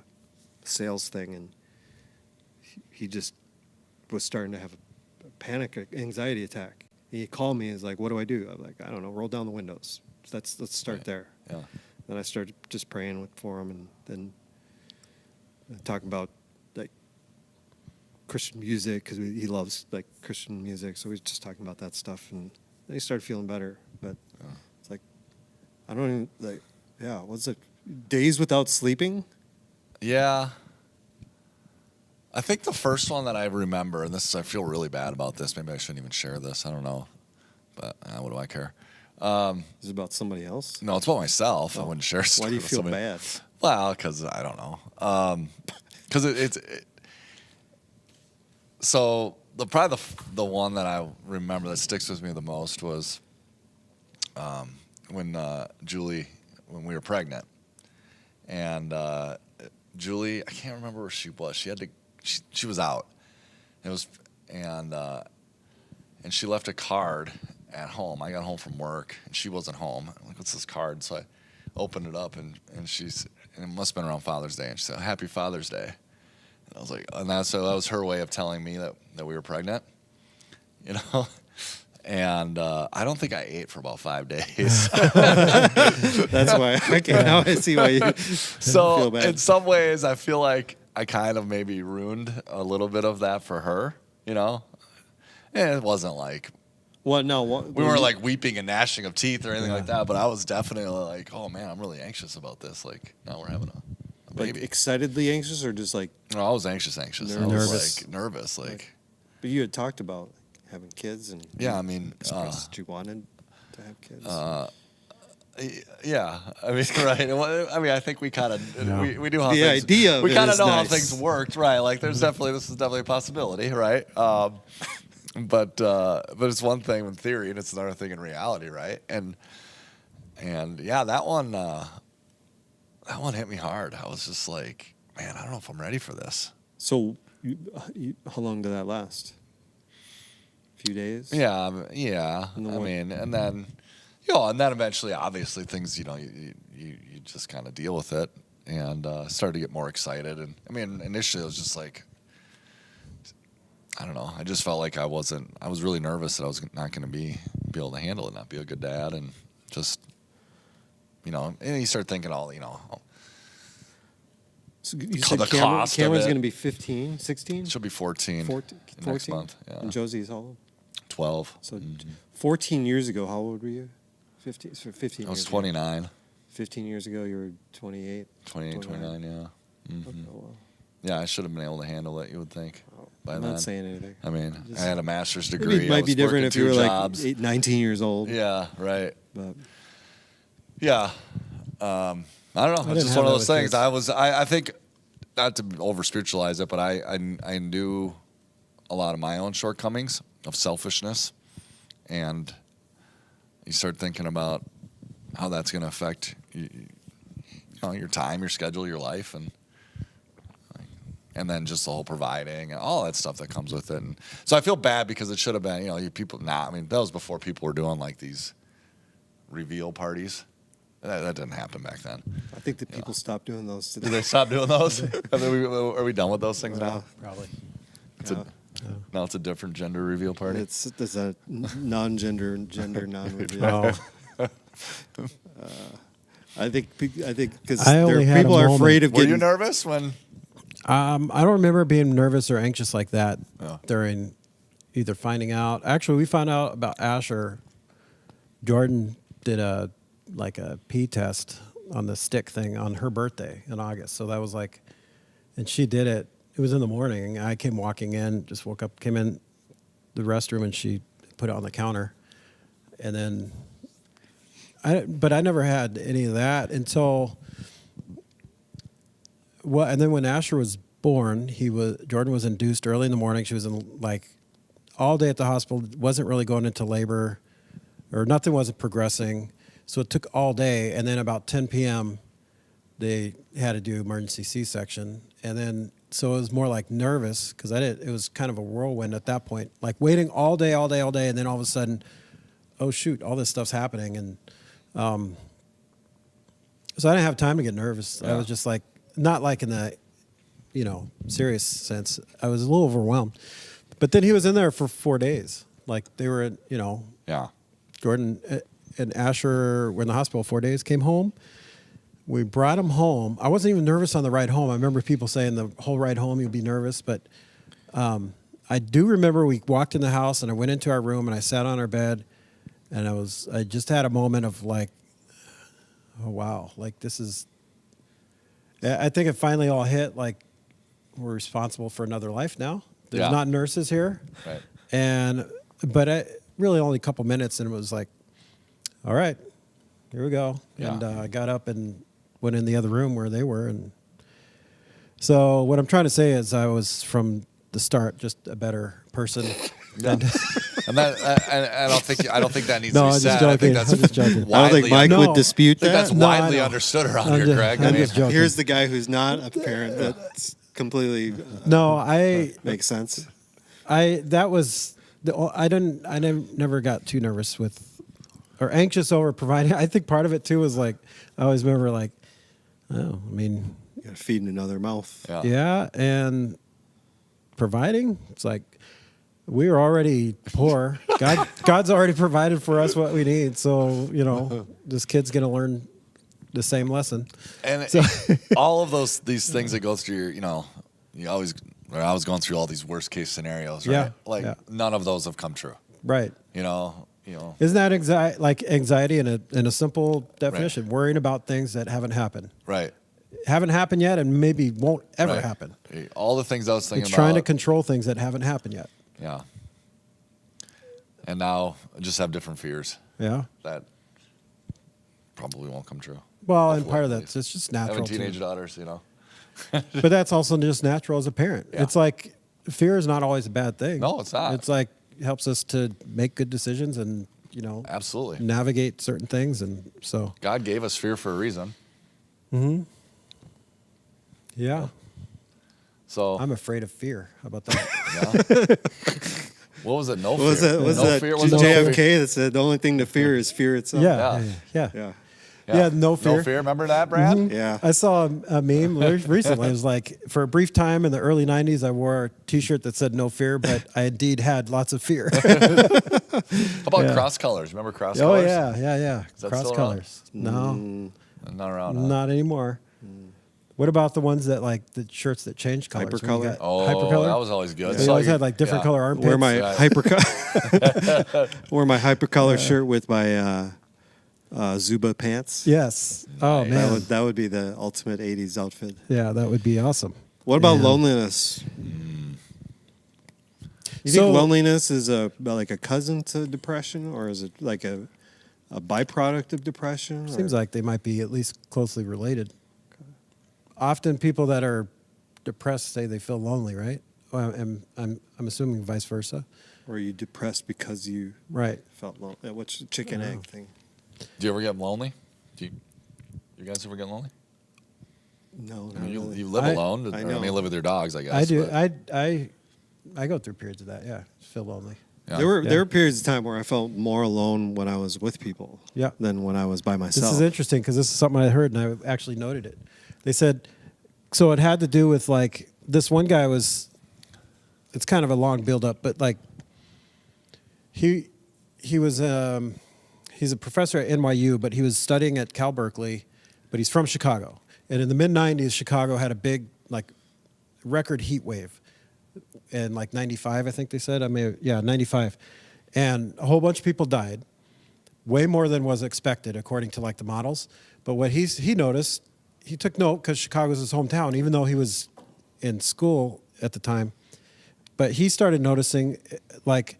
sales thing, and he just was starting to have a panic, anxiety attack. He called me and was like, "What do I do?" I'm like, "I don't know. Roll down the windows. Let's start Right. there." Yeah. Then I started just praying for him, and then talking about like Christian music, because he loves like Christian music. So we was just talking about that stuff, and then he started feeling better. But it's like, I don't even like, yeah. What's it? Days without sleeping? Yeah. I think the first one that I remember, and I feel really bad about this. Maybe I shouldn't even share this. I don't know, but what do I care? Is it about somebody else? No, it's about myself. I wouldn't share. a Why story do you with feel somebody. bad? Well, because I don't know. Because it's so probably the one that I remember that sticks with me the most was when Julie, when we were pregnant, and Julie, I can't remember where she was. She had to. She was out. It was and she left a card at home. I got home from work and she wasn't home. I'm like, what's this card? So I opened it up, and it must have been around Father's Day, and she said, "Happy Father's Day." And I was like, so that was her way of telling me that we were pregnant, you know. And I don't think I ate for about 5 days. That's why. Okay, now I see why you feel So bad. in some ways, I feel like I kind of maybe ruined a little bit of that for her, you know. And it wasn't like What? No. we weren't like weeping and gnashing of teeth or anything like that. But I was definitely like, oh man, I'm really anxious about this. Like now we're having a Like baby. excitedly anxious or just like? No, I was anxious. I was Nervous. like nervous. Like But you had talked about having kids and yeah, I mean, expressed that you wanted to have kids. yeah. I mean, right. Well, I mean, I think we kind of we do how The things, idea of we it kind of is know how nice. things worked, right? Like this is definitely a possibility, right? But it's one thing in theory and it's another thing in reality, right? And yeah, that one hit me hard. I was just like, man, I don't know if I'm ready for this. So, how long did that last? A few days. Yeah. I And then what- mean, and then, and then eventually, obviously, things, you just kind of deal with it, and started to get more excited. And I mean, initially, it was just like, I don't know. I just felt like I was really nervous that I was not going to be able to handle it, not be a good dad, and just, and you start thinking all, So you The said cost of Cameron's it. going to be 15, 16? she'll be 14, 14, next month. Yeah, And Josie's how old? 12. So 14 years ago, how old were you? 15. So 15 I was years 29, ago. 15 years ago, you were 28. 28, 29, yeah. Oh, well. Yeah, I should have been able to handle it, you would think, by I'm then. not saying anything. I mean, Just- I had a master's Maybe degree. it might I be was different working if you were 2 like jobs. 19 years old. Yeah, right. But Yeah. I don't know. didn't It's just have one of that those with things. kids. I think, not to over spiritualize it, but I knew a lot of my own shortcomings of selfishness. And you start thinking about how that's going to affect your time, your schedule, your life, and then just the whole providing and all that stuff that comes with it. And so I feel bad because it should have been, you people. I mean, that was before people were doing like these reveal parties. That didn't happen back then. I think that people stopped doing those today. Did they stop doing those? Are we done with those things now? Probably. Now it's a different gender reveal party. It's a non-gender, non-reveal. Oh, I think because I only had people a are moment. afraid of Were getting. you nervous when? I don't remember being nervous or anxious like that Oh. during either finding out. Actually, we found out about Asher. Jordan did a pee test on the stick thing on her birthday in August. So that was like, and she did it. It was in the morning. I came walking in, just woke up, came in the restroom, and she put it on the counter. And then, but I never had any of that until. Well, and then when Asher was born, Jordan was induced early in the morning. She was in all day at the hospital. Wasn't really going into labor, or nothing wasn't progressing. So it took all day, and then about 10 p.m. they had to do emergency C-section, and then so it was more like nervous because it was kind of a whirlwind at that point, like waiting all day, and then all of a sudden, oh shoot, all this stuff's happening, and so I didn't have time to get nervous. I Yeah. was just like, not like in the, serious sense. I was a little overwhelmed, but then he was in there for 4 days. Like they were, Yeah. Jordan and Asher were in the hospital 4 days, came home. We brought him home. I wasn't even nervous on the ride home. I remember people saying the whole ride home you'll be nervous, but I do remember we walked in the house and I went into our room and I sat on our bed and I just had a moment of like, oh wow, like this is, I think it finally all hit, like we're responsible for another life now. There's Yeah. not nurses here. Right. But really only a couple minutes and it was like, all right, here we go. Yeah. And I got up and went in the other room where they were. And so what I'm trying to say is I was from the start just a better person. Yeah. And that I don't think that needs No, to be I'm just said. I joking. think that's I'm just joking. I don't widely. think Mike No. would dispute I think that's that. No, I widely know. understood around I'm here, just- Greg. I'm I mean, just joking. Here's the guy who's not a parent. That's completely No, I makes sense. never got too nervous with, or anxious over providing. I think part of it too was like, I always remember like, oh, I mean, You got to feed in another mouth. Yeah. yeah, and providing. It's like we were already poor. God's already provided for us what we need. So this kid's gonna learn the same lesson. And all of these things that go through your, I was going through all these worst case scenarios, right? Yeah. None of those have come true. Right. Isn't that anxiety in a simple definition? Right. Worrying about things that haven't happened. Right. Haven't happened yet, and maybe won't ever happen. All the things I was thinking it's about. trying to control things that haven't happened yet. Yeah. And now I just have different fears. Yeah. That probably won't come true. Well, and part of that's it's just natural. Having teenage daughters, But that's also just natural as a parent. Yeah. It's like fear is not always a bad thing. No, it's not. It's like it helps us to make good decisions and Absolutely. navigate certain things, and so God gave us fear for a reason. yeah. So I'm afraid of fear. How about that? yeah. What was it? No fear. Was that fear? JFK that said the only thing to fear is fear itself? Yeah. No fear. No fear. Remember that, Brad? Yeah. I saw a meme recently. It was like, for a brief time in the early 90s, I wore a T-shirt that said "No fear," but I indeed had lots of fear. How about cross colors? Remember cross Oh colors? yeah. Is that Cross still colors. No, Not around. Huh? not anymore. What about the ones that like the shirts that change colors? When you Hypercolor? got Oh, hypercolor. that was always good. They always had like different color armpits. Wear my Right. hypercolor shirt with my Zuba pants. Yes. Oh Nice. man. That would be the ultimate '80s outfit. Yeah, that would be awesome. What about Yeah. loneliness? You So- think loneliness is like a cousin to depression, or is it like a byproduct of depression? Seems like they might be at least closely related. Often people that are depressed say they feel lonely, right? Well, I'm assuming vice versa. Or are you depressed because you Right. felt lonely? What's the chicken egg thing? Do you ever get lonely? You guys ever get lonely? No, I not mean, really. you live I- alone. I I know. mean, you live with your dogs, I guess. I do. but- I go through periods of that. Yeah, feel lonely. yeah. There were periods of time where I felt more alone when I was with people Yeah. than when I was by myself. This is interesting because this is something I heard and I actually noted it. They said, so it had to do with like this one guy was. It's kind of a long build up, but like he was he's a professor at NYU, but he was studying at Cal Berkeley, but he's from Chicago. And in the mid '90s, Chicago had a big like record heat wave, in like '95, I think they said. 95, and a whole bunch of people died, way more than was expected according to like the models. But what he noticed, he took note because Chicago was his hometown, even though he was in school at the time. But he started noticing, like,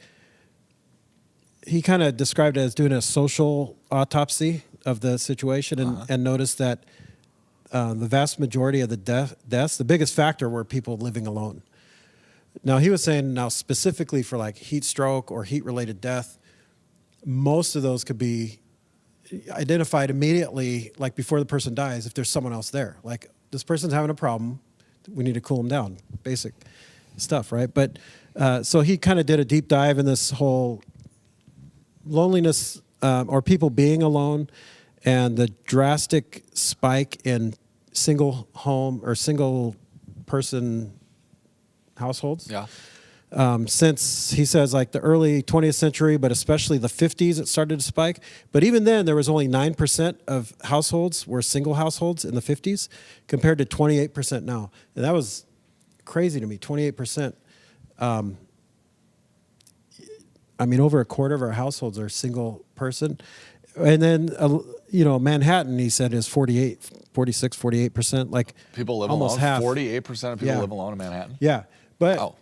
he kind of described it as doing a social autopsy of the situation and noticed that the vast majority of the deaths, the biggest factor were people living alone. Now, he was saying now specifically for like heat stroke or heat-related death, most of those could be identified immediately, like before the person dies, if there's someone else there. Like, this person's having a problem, we need to cool them down, basic stuff, right? But so he kind of did a deep dive in this whole loneliness or people being alone and the drastic spike in single home or single person households. Yeah. Since he says like the early 20th century, but especially the 50s, it started to spike. But even then, there was only 9% of households were single households in the 50s compared to 28% now. And that was crazy to me, 28%. I mean, over a quarter of our households are single person. And then, Manhattan, he said, is 46%. Like People live almost alone. half. 48% of people Yeah. live alone in Manhattan. Yeah. But Wow.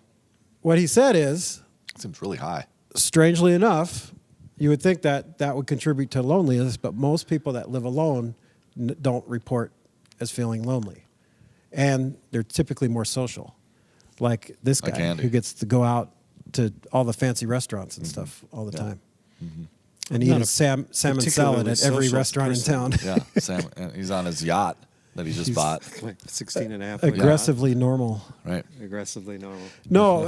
what he said is, Seems really high. strangely enough, you would think that that would contribute to loneliness, but most people that live alone don't report as feeling lonely. And they're typically more social. Like this Like guy Andy. who gets to go out to all the fancy restaurants and stuff all the time. And eat Not a a salmon salad particularly at every social restaurant person. in town. Yeah. Sam, he's on his yacht that he just He's bought. like 16 and a half. Aggressively normal. Right. Aggressively normal. No,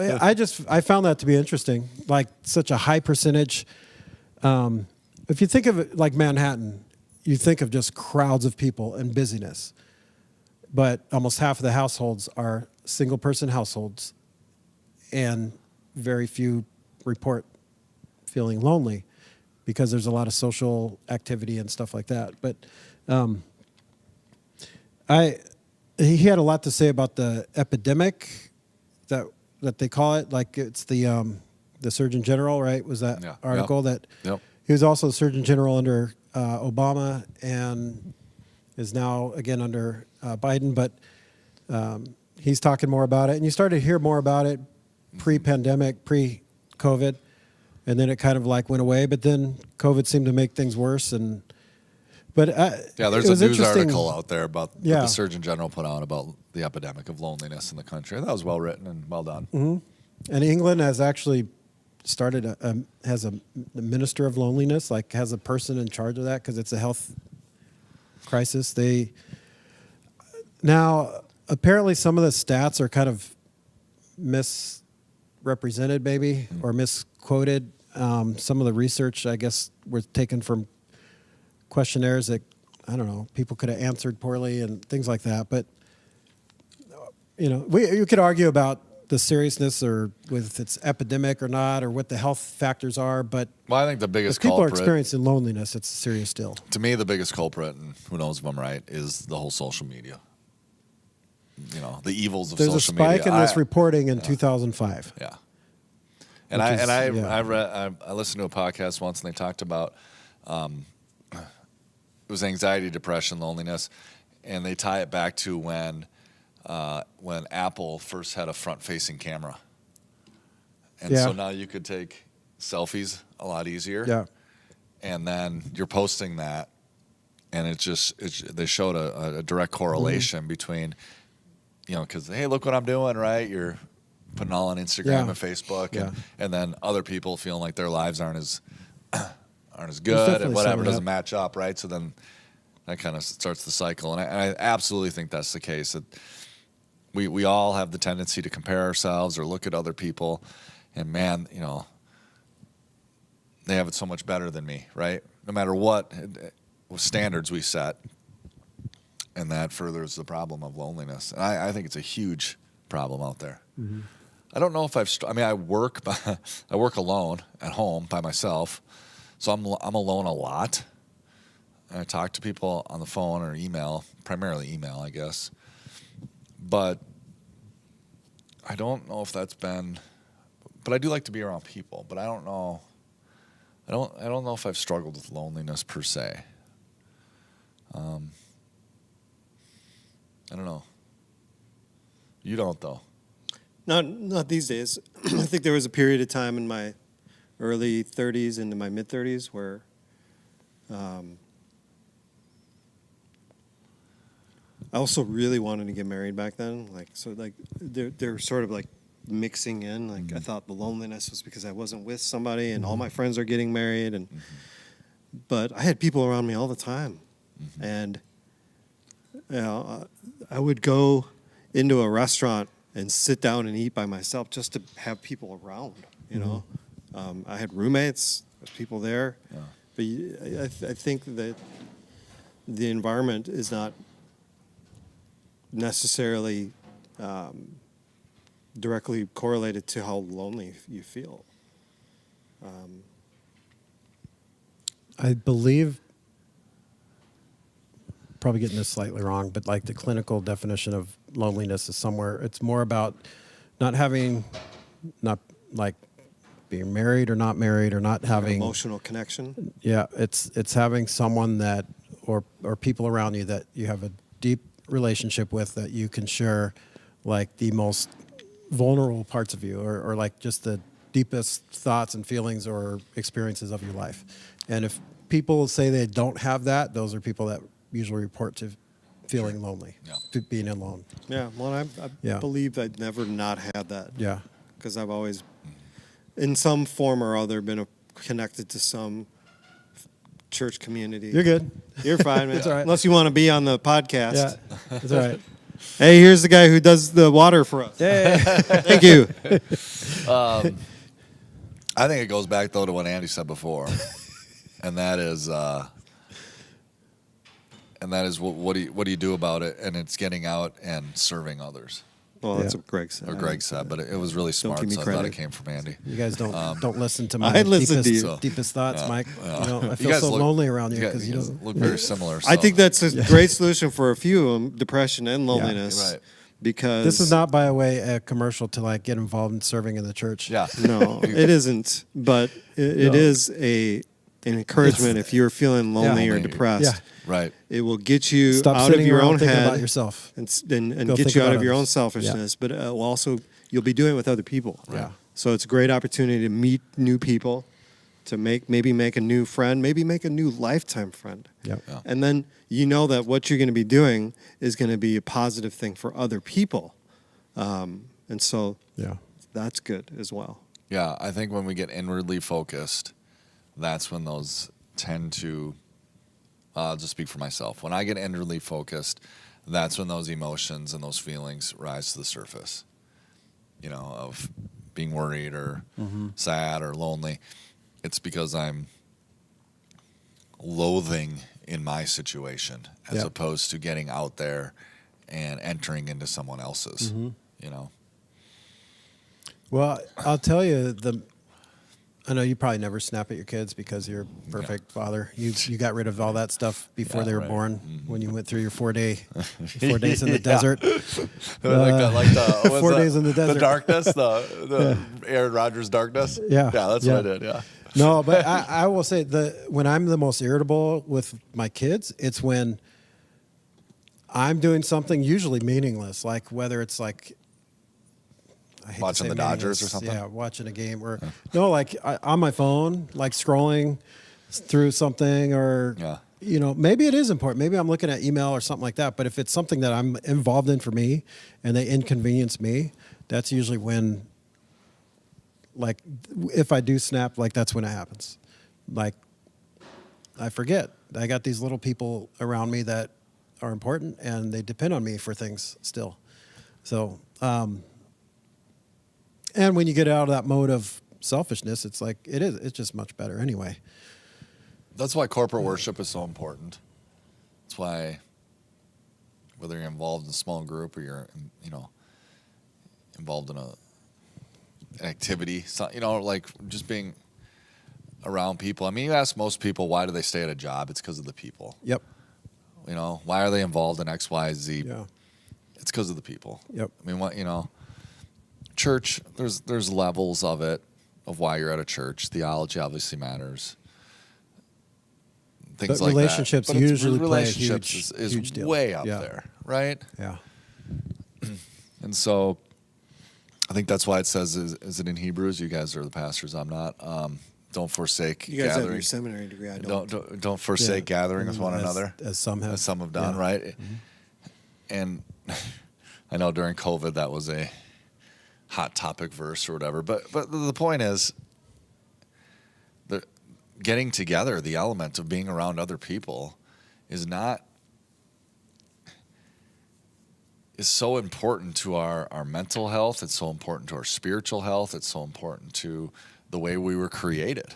I found that to be interesting. Like such a high percentage. if you think of it like Manhattan, you think of just crowds of people and busyness. But almost half of the households are single-person households, and very few report feeling lonely because there's a lot of social activity and stuff like that. But he had a lot to say about the epidemic that they call it. Like it's the Surgeon General, right? Was that article that he was also Surgeon General under Obama and is now again under Biden. But he's talking more about it, and you started to hear more about it pre-pandemic, pre-COVID, and then it kind of like went away. But then COVID seemed to make things worse. There's a news article out there about that the Surgeon General put out about the epidemic of loneliness in the country. That was well written and well done. Mm-hmm. And England has actually started has a minister of loneliness, like has a person in charge of that because it's a health crisis. Now apparently some of the stats are kind of misrepresented, maybe, or misquoted. Some of the research, I guess, were taken from questionnaires that, I don't know, people could have answered poorly and things like that. But, you could argue about the seriousness or if it's epidemic or not or what the health factors are. But I think the biggest if people culprit, are experiencing loneliness, it's a serious deal. To me, the biggest culprit, and who knows if I'm right, is the whole social media. The evils of There's social media. There's a spike in this reporting in 2005. Yeah. And I listened to a podcast once, and they talked about it was anxiety, depression, loneliness, and they tie it back to when Apple first had a front-facing camera, and so now you could take selfies a lot easier. Yeah. And then you're posting that, and they showed a direct correlation between, because hey, look what I'm doing, right? You're putting all on Instagram and Facebook, and then other people feeling like their lives aren't as good and whatever, doesn't match up, right? So then that kind of starts the cycle, and I absolutely think that's the case. That we all have the tendency to compare ourselves or look at other people, and man, they have it so much better than me, right? No matter what standards we set, and that furthers the problem of loneliness. And I think it's a huge problem out there. Mm-hmm. I don't know if I work alone at home by myself, so I'm alone a lot. And I talk to people on the phone or email, primarily email, I guess. But I don't know if that's been. But I do like to be around people. But I don't know. I don't know if I've struggled with loneliness per se. I don't know. You don't, though. Not these days. I think there was a period of time in my early 30s into my mid 30s where I also really wanted to get married back then. They're sort of like mixing in. Like I thought the loneliness was because I wasn't with somebody, and all my friends are getting married, but I had people around me all the time, and I would go into a restaurant and sit down and eat by myself just to have people around. I had roommates, there's people there, but I think that the environment is not necessarily directly correlated to how lonely you feel. I believe, probably getting this slightly wrong, but like the clinical definition of loneliness is somewhere, it's more about not like being married or not having Emotional connection. Yeah, it's having someone that or people around you that you have a deep relationship with, that you can share like the most vulnerable parts of you or like just the deepest thoughts and feelings or experiences of your life. And if people say they don't have that, those are people that usually report to feeling lonely, to being alone. Yeah, well, I believe I'd never not had that. Yeah. Because I've always, in some form or other, been connected to some church community. You're good. You're fine, man. That's all right. Unless you want to be on the podcast. Yeah, that's all right. Hey, here's the guy who does the water for us. Hey. Thank you. I think it goes back, though, to what Andy said before. and that is what do you do about it? And it's getting out and serving others. Well, that's Yeah. what Greg said. Or Greg said, but it was really smart, give me so I thought credit. it came from Andy. You guys don't listen to my I listen to deepest, you. deepest thoughts, Yeah. Mike. Yeah. You know, I You feel guys so look- lonely around you you because guys you don't look very similar. I so- think that's a great solution for a few of them, depression and loneliness. Right. Because This is not, by the way, a commercial to like get involved in serving in the church. Yeah. No, it isn't. But it No. is an encouragement if you're feeling lonely or Lonely. depressed. Yeah. Right. It will get you Stop out of sitting your around own thinking head about yourself. and Go get think you out about of your own others. selfishness. But will also you'll be doing it with other people. Yeah. So it's a great opportunity to meet new people, to maybe make a new friend, maybe make a new lifetime friend. Yep. Yeah. And then you know that what you're going to be doing is going to be a positive thing for other people. And so Yeah. that's good as well. Yeah, I think when we get inwardly focused, that's when those tend to. I'll just speak for myself. When I get inwardly focused, that's when those emotions and those feelings rise to the surface. You know, of being worried or sad or lonely. It's because I'm loathing in my situation as Yep. opposed to getting out there and entering into someone else's. You know. Well, I'll tell you I know you probably never snap at your kids because you're a perfect father. You got rid of all that stuff before Yeah, they were right. born when you went through your 4 days in the Yeah. desert. like the what 4 was days in the The desert. darkness, the Aaron Rodgers darkness. Yeah. yeah, that's Yeah. what I did. Yeah, No, but I will say when I'm the most irritable with my kids, it's when I'm doing something usually meaningless, like whether it's like I hate to Watching say the Dodgers or meaningless. something? Yeah, watching a game or no, like on my phone, like scrolling through something or Yeah. you know, maybe it is important. Maybe I'm looking at email or something like that. But if it's something that I'm involved in for me and they inconvenience me, that's usually when, like, if I do snap, like that's when it happens. Like, I forget. I got these little people around me that are important and they depend on me for things still. So, and when you get out of that mode of selfishness, it's like, it's just much better anyway. that's why corporate worship is so important. That's why whether you're involved in a small group or you're involved in an activity, so, like just being around people. I mean, you ask most people why do they stay at a job? It's because of the people. Yep. Why are they involved in X, Y, Z? Yeah. It's because of the people. Yep. I mean, church. There's levels of it, of why you're at a church. Theology obviously matters. Things But like relationships that. But usually play a relationships huge- is huge deal. way up Yeah. there, right? Yeah. And so, I think that's why it says, is it in Hebrews? You guys are the pastors. I'm not. Don't forsake You guys have gathering. your seminary degree. I don't. Don't forsake gathering with one As- another, as some have. as some have done, Yeah. right? And I know during COVID that was a hot topic verse or whatever, but the point is, the getting together, the element of being around other people, is so important to our mental health. It's so important to our spiritual health. It's so important to the way we were created.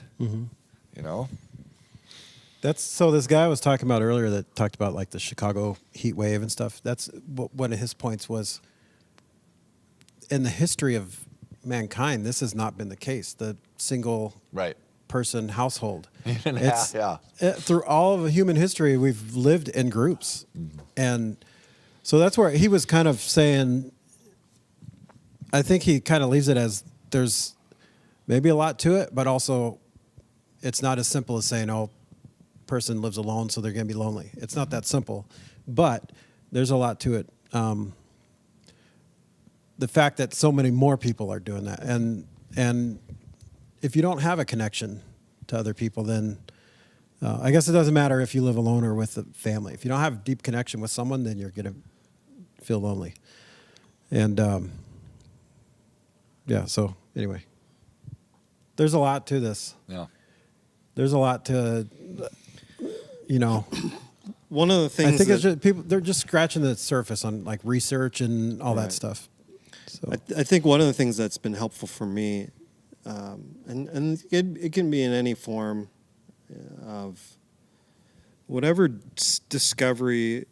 That's so. This guy I was talking about earlier that talked about like the Chicago heat wave and stuff. That's one of his points was. In the history of mankind, this has not been the case. The single Right. person household. Yeah. Through all of human history, we've lived in groups, and so that's where he was kind of saying. I think he kind of leaves it as there's maybe a lot to it, but also it's not as simple as saying, "Oh, person lives alone, so they're going to be lonely." It's not that simple, but there's a lot to it. The fact that so many more people are doing that, and if you don't have a connection to other people, then I guess it doesn't matter if you live alone or with a family. If you don't have a deep connection with someone, then you're going to feel lonely. And yeah, so anyway, there's a lot to this. Yeah. There's a lot to, One of the things I think it's that- just people, they're just scratching the surface on like research and all that Right. stuff. So I think one of the things that's been helpful for me, and it can be in any form, of whatever discovery,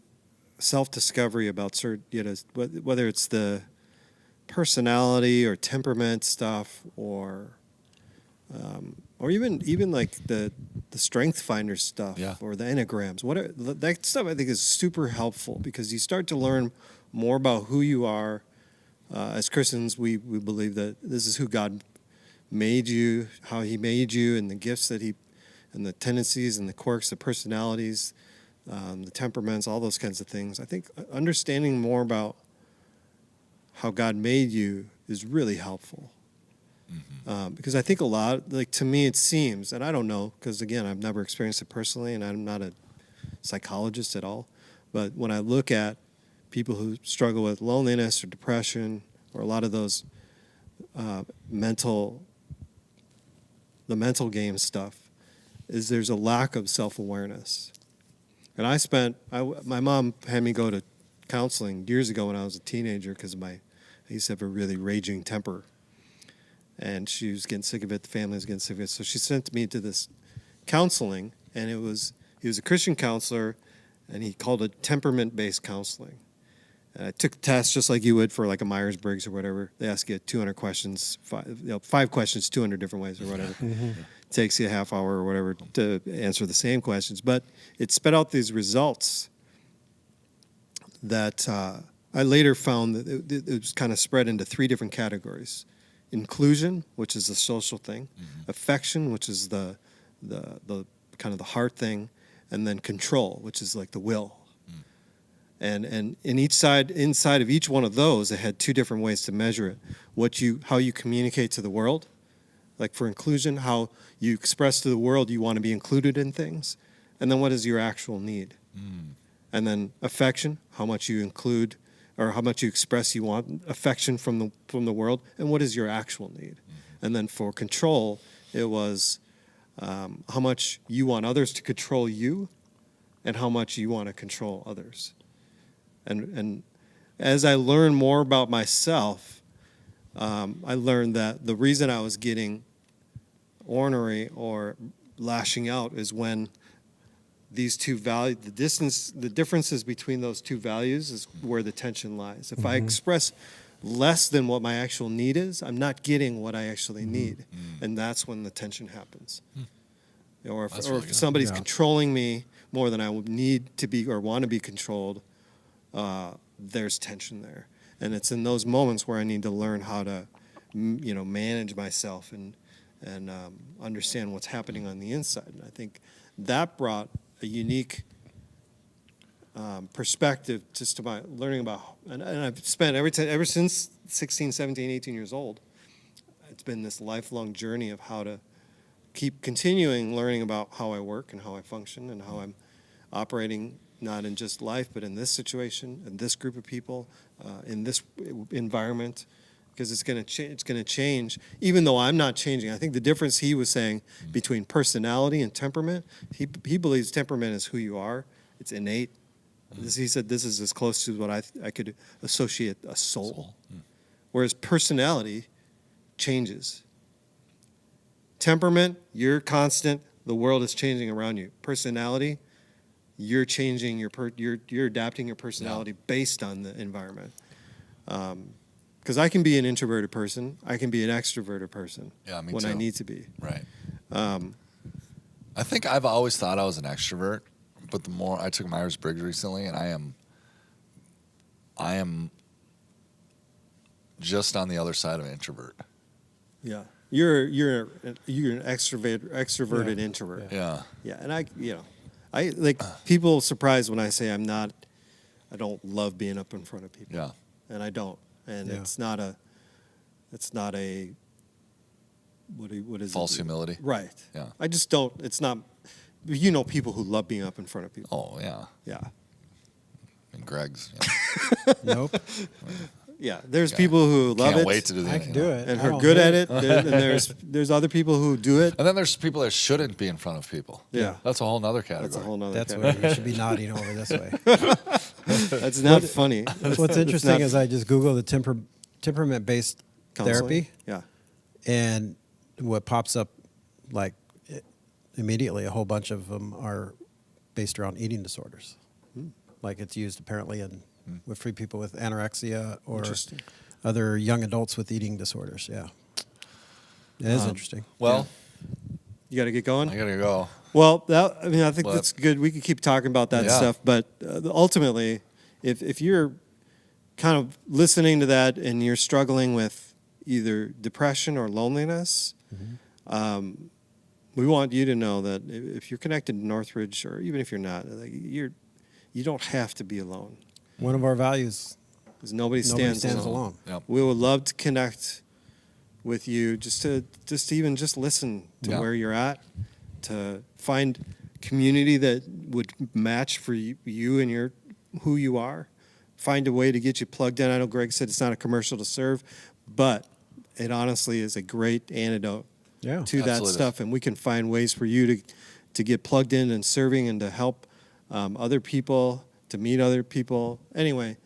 self-discovery about certain, whether it's the personality or temperament stuff, or even like the strength finder stuff, Yeah. or the enneagrams. That stuff I think is super helpful, because you start to learn more about who you are. As Christians, we believe that this is who God made you, how He made you, and the gifts that and the tendencies and the quirks, the personalities, the temperaments, all those kinds of things. I think understanding more about how God made you is really helpful. Because I think a lot, like to me it seems, and I don't know, because again, I've never experienced it personally, and I'm not a psychologist at all, but when I look at people who struggle with loneliness or depression, or a lot of those mental game stuff, is there's a lack of self-awareness. And my mom had me go to counseling years ago when I was a teenager, because I used to have a really raging temper. And she was getting sick of it. The family was getting sick of it. So she sent me to this counseling, and he was a Christian counselor, and he called it temperament-based counseling. And I took the test just like you would for like a Myers-Briggs or whatever. They ask you 200 questions, 5 questions, 200 different ways or whatever. Takes you a half hour or whatever to answer the same questions. But it spit out these results that I later found that it was kind of spread into 3 different categories. Inclusion, which is the social thing, affection, which is the kind of the heart thing, and then control, which is like the will. And in inside of each one of those, it had 2 different ways to measure it. How you communicate to the world, like for inclusion, how you express to the world you want to be included in things, and then what is your actual need. And then affection, how much you include, or how much you express you want affection from the world, and what is your actual need. And then for control, it was how much you want others to control you, and how much you want to control others. And as I learned more about myself, I learned that the reason I was getting ornery or lashing out is when these 2 values, the differences between those 2 values is where the tension lies. If I express less than what my actual need is, I'm not getting what I actually need, and that's when the tension happens. Or if somebody's controlling me more than I would need to be or want to be controlled, there's tension there. And it's in those moments where I need to learn how to, manage myself and understand what's happening on the inside. And I think that brought a unique perspective just to my learning about, and I've spent ever since 16, 17, 18 years old, it's been this lifelong journey of how to keep continuing learning about how I work and how I function and how I'm operating, not in just life, but in this situation, in this group of people, in this environment, because it's going to change, even though I'm not changing. I think the difference he was saying between personality and temperament, he believes temperament is who you are. It's innate. He said this is as close to what I could associate a soul. Whereas personality changes. Temperament, you're constant. The world is changing around you. Personality, you're changing you're adapting your personality based on the environment. Because I can be an introverted person, I can be an extroverted person when I need to be. Right. I think I've always thought I was an extrovert, but the more I took Myers-Briggs recently, and I am just on the other side of an introvert. Yeah, you're an extroverted introvert. Yeah. Yeah, and I like people surprised when I say I don't love being up in front of people. Yeah. And I don't. And it's not a what is False it? Humility. Right. Yeah. I just don't. It's not. People who love being up in front of people. Oh yeah. Yeah. And Greg's. Nope. Yeah. There's people who love Can't it. wait to do that. I can do it. And I are don't good hate at it. And there's other people who do it. And then there's people that shouldn't be in front of people. Yeah. That's a whole nother category. That's a whole nother. That's category. where you should be nodding over this way. That's not funny. What's interesting is I just Googled the temperament-based Counseling? therapy, Yeah. and what pops up, like, immediately a whole bunch of them are based around eating disorders. Like it's used apparently with free people with anorexia or Interesting. other young adults with eating disorders. Yeah, it is interesting. Well, You got to get going. I gotta go. Well, I think Well, that's good. We could keep talking about that Yeah. stuff, but ultimately, if you're kind of listening to that and you're struggling with either depression or loneliness, we want you to know that if you're connected to Northridge, or even if you're not, like, you don't have to be alone. One of our values: Because nobody nobody stands stands alone. alone. Yep. We would love to connect with you, just to even listen to Yeah. where you're at, to find community that would match for you and who you are. Find a way to get you plugged in. I know Greg said it's not a commercial to serve, but it honestly is a great antidote Yeah. to that Absolutely. stuff, and we can find ways for you to get plugged in and serving and to help other people, to meet other people. Anyway,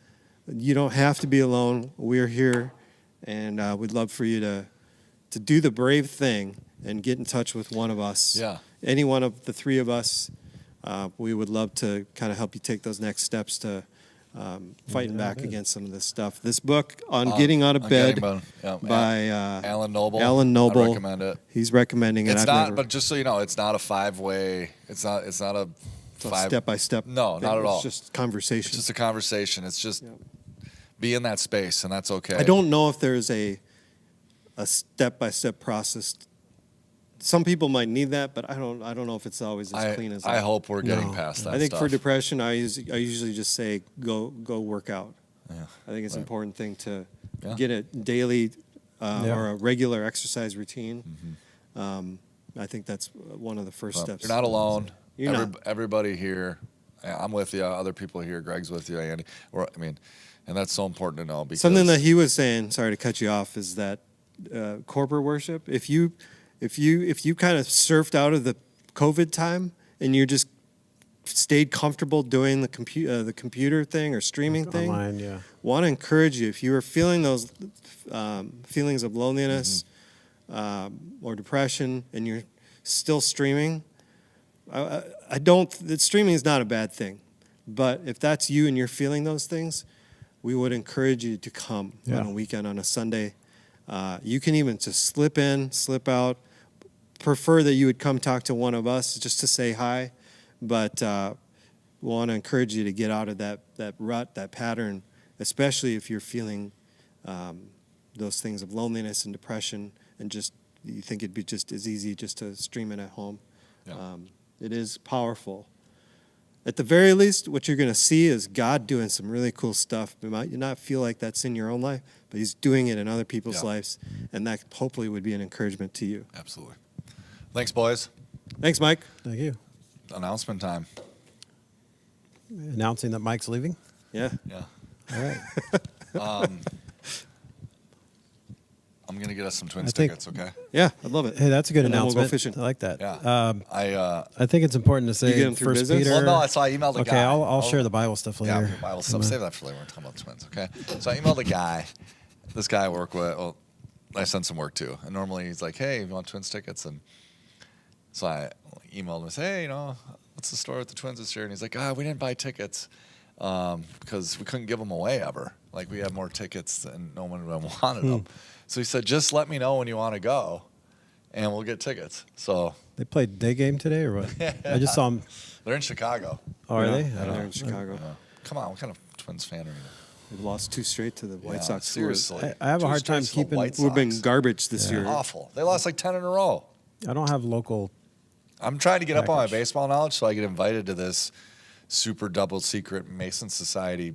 you don't have to be alone. We're here, and we'd love for you to do the brave thing and get in touch with one of us. Yeah. Any one of the three of us. We would love to kind of help you take those next steps to fighting back against some of this stuff. This book on getting out of On bed Getting Out- yeah, by Alan Noble. Alan Noble. I recommend it. He's recommending it. It's I've not, never- but just so you know, it's not a 5-way. It's not a it's a five. step-by-step. No, thing. not at all. It's just conversation. It's just a conversation. It's just be in that space, and that's okay. I don't know if there's a step-by-step process. Some people might need that, but I don't know if it's always as clean as I that. hope we're getting No. past that. I think stuff. for depression, I usually just say go work out. Yeah. I think it's an important thing to Yeah. get a daily Yeah. or a regular exercise routine. I think that's one of the first Well, steps. You're not alone. You're not. Everybody here, I'm with you. Other people here. Greg's with you, Andy. And that's so important to know because Something that he was saying, sorry to cut you off, is that corporate worship. If you kind of surfed out of the COVID time and you just stayed comfortable doing the computer thing or streaming thing, Online, yeah. want to encourage you, if you are feeling those feelings of loneliness or depression and you're still streaming, streaming is not a bad thing, but if that's you and you're feeling those things, we would encourage you to come on a weekend, on a Sunday. You can even just slip in, slip out. Prefer that you would come talk to one of us just to say hi, but we want to encourage you to get out of that rut, that pattern, especially if you're feeling those things of loneliness and depression, and just you think it'd be just as easy just to stream it at home. Yeah. It is powerful. At the very least, what you're going to see is God doing some really cool stuff. You might not feel like that's in your own life, but He's doing it in other people's Yeah. lives, and that hopefully would be an encouragement to you. Absolutely. Thanks, boys. Thanks, Mike. Thank you. Announcement time. Announcing that Mike's leaving. Yeah. Yeah. All right. I'm gonna get us some Twins I think- tickets. Okay. Yeah, I'd love it. Hey, that's a good And then we'll announcement. go fishing. I like that. Yeah. I think it's important to say get 'em through First business? Peter. Well, no, so I emailed a Okay, guy. I'll share the Bible stuff later. Yeah, Bible stuff. Save that for later. We're talking about Twins, okay? So I emailed a guy. This guy I work with. Well, I send some work to, and normally he's like, "Hey, you want Twins tickets?" And so I emailed him and said, "Hey, what's the story with the Twins this year?" And he's like, we didn't buy tickets because we couldn't give them away ever. Like we had more tickets and no one wanted them. So he said, "Just let me know when you want to go, and we'll get tickets." So They played day game today or what? I just saw them. they're in Chicago. Oh, are they? I Yeah, don't they're know. in Chicago. Come on, what kind of Twins fan are you? We've lost 2 straight to the White Yeah, Sox. seriously. I have a Two hard time straight to the keeping- White We've been Sox. garbage this year. Awful. They lost like 10 in a row. I don't have local. I'm trying to get up on my Package. baseball knowledge so I get invited to this super double secret Mason Society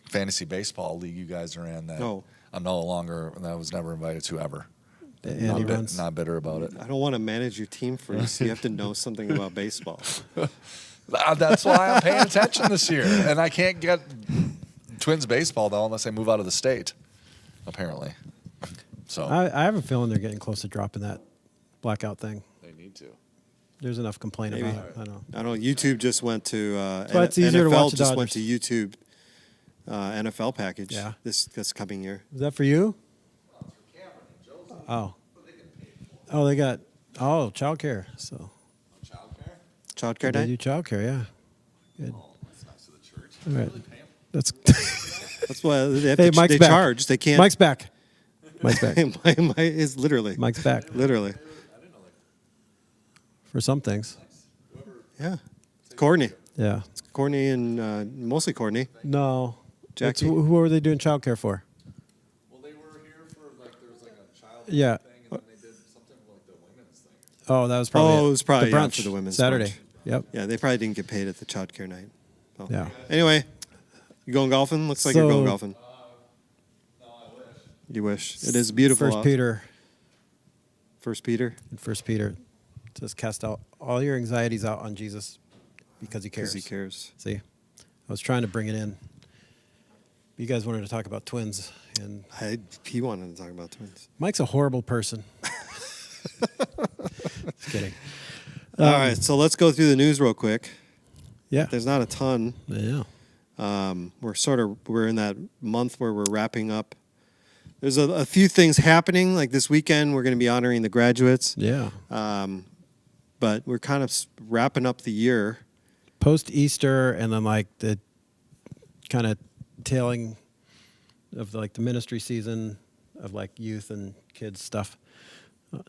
fantasy baseball league you guys are in that No. I'm no longer, that I was never invited to ever. that Andy Not, runs. not bitter about it. I don't want to manage your team for you, so you have to know something about baseball. That's why I'm paying attention this year. And I can't get Twins baseball, though, unless I move out of the state, apparently. So I have a feeling they're getting close to dropping that blackout thing. they need to. There's enough complaining Maybe. about it. I know. I know YouTube just went to why it's easier to NFL watch the just went Dodgers. to YouTube NFL package Yeah. this coming year. Is that for you? Oh. Oh, they got childcare. So Childcare They night. do childcare, yeah. Good. That's nice of the church. All right. That's That's why they, have hey, to, Mike's they back. charge. They can't. Mike's back. Mike's back. Mike is literally. Mike's back Literally. for some things. Yeah. Courtney. Yeah. It's Courtney and mostly Courtney. No. Jackie. It's who are they doing childcare for? Well, they were here for there was a child Yeah. thing, and then they did something like the women's thing. Oh, that was probably It was probably the yeah, brunch for the women's Saturday. brunch. Yep. Yeah, they probably didn't get paid at the childcare night. So. Yeah. Anyway, you going golfing? Looks like you're going So- golfing. No, I wish. You wish. It is beautiful. First out. Peter. First Peter. First Peter says, cast out all your anxieties out on Jesus because he cares. Because he cares. See, I was trying to bring it in. You guys wanted to talk about twins, and He wanted to talk about twins. Mike's a horrible person. Just kidding. All right, so let's go through the news real quick. Yeah. There's not a ton. Yeah. We're in that month where we're wrapping up. There's a few things happening. Like this weekend, we're going to be honoring the graduates. Yeah. But we're kind of wrapping up the year. Post Easter, and then like the kind of tailing of like the ministry season of like youth and kids stuff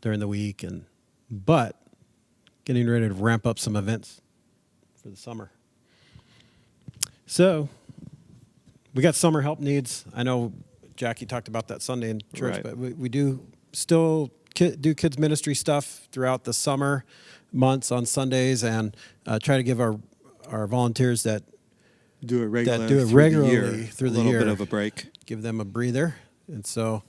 during the week, but getting ready to ramp up some events for the summer. So we got summer help needs. I know Jackie talked about that Sunday in church, Right. but we do still do kids ministry stuff throughout the summer months on Sundays, and try to give our volunteers that Do it regularly. do it through regularly the year, through a the little year. bit of a break. give them a breather. And so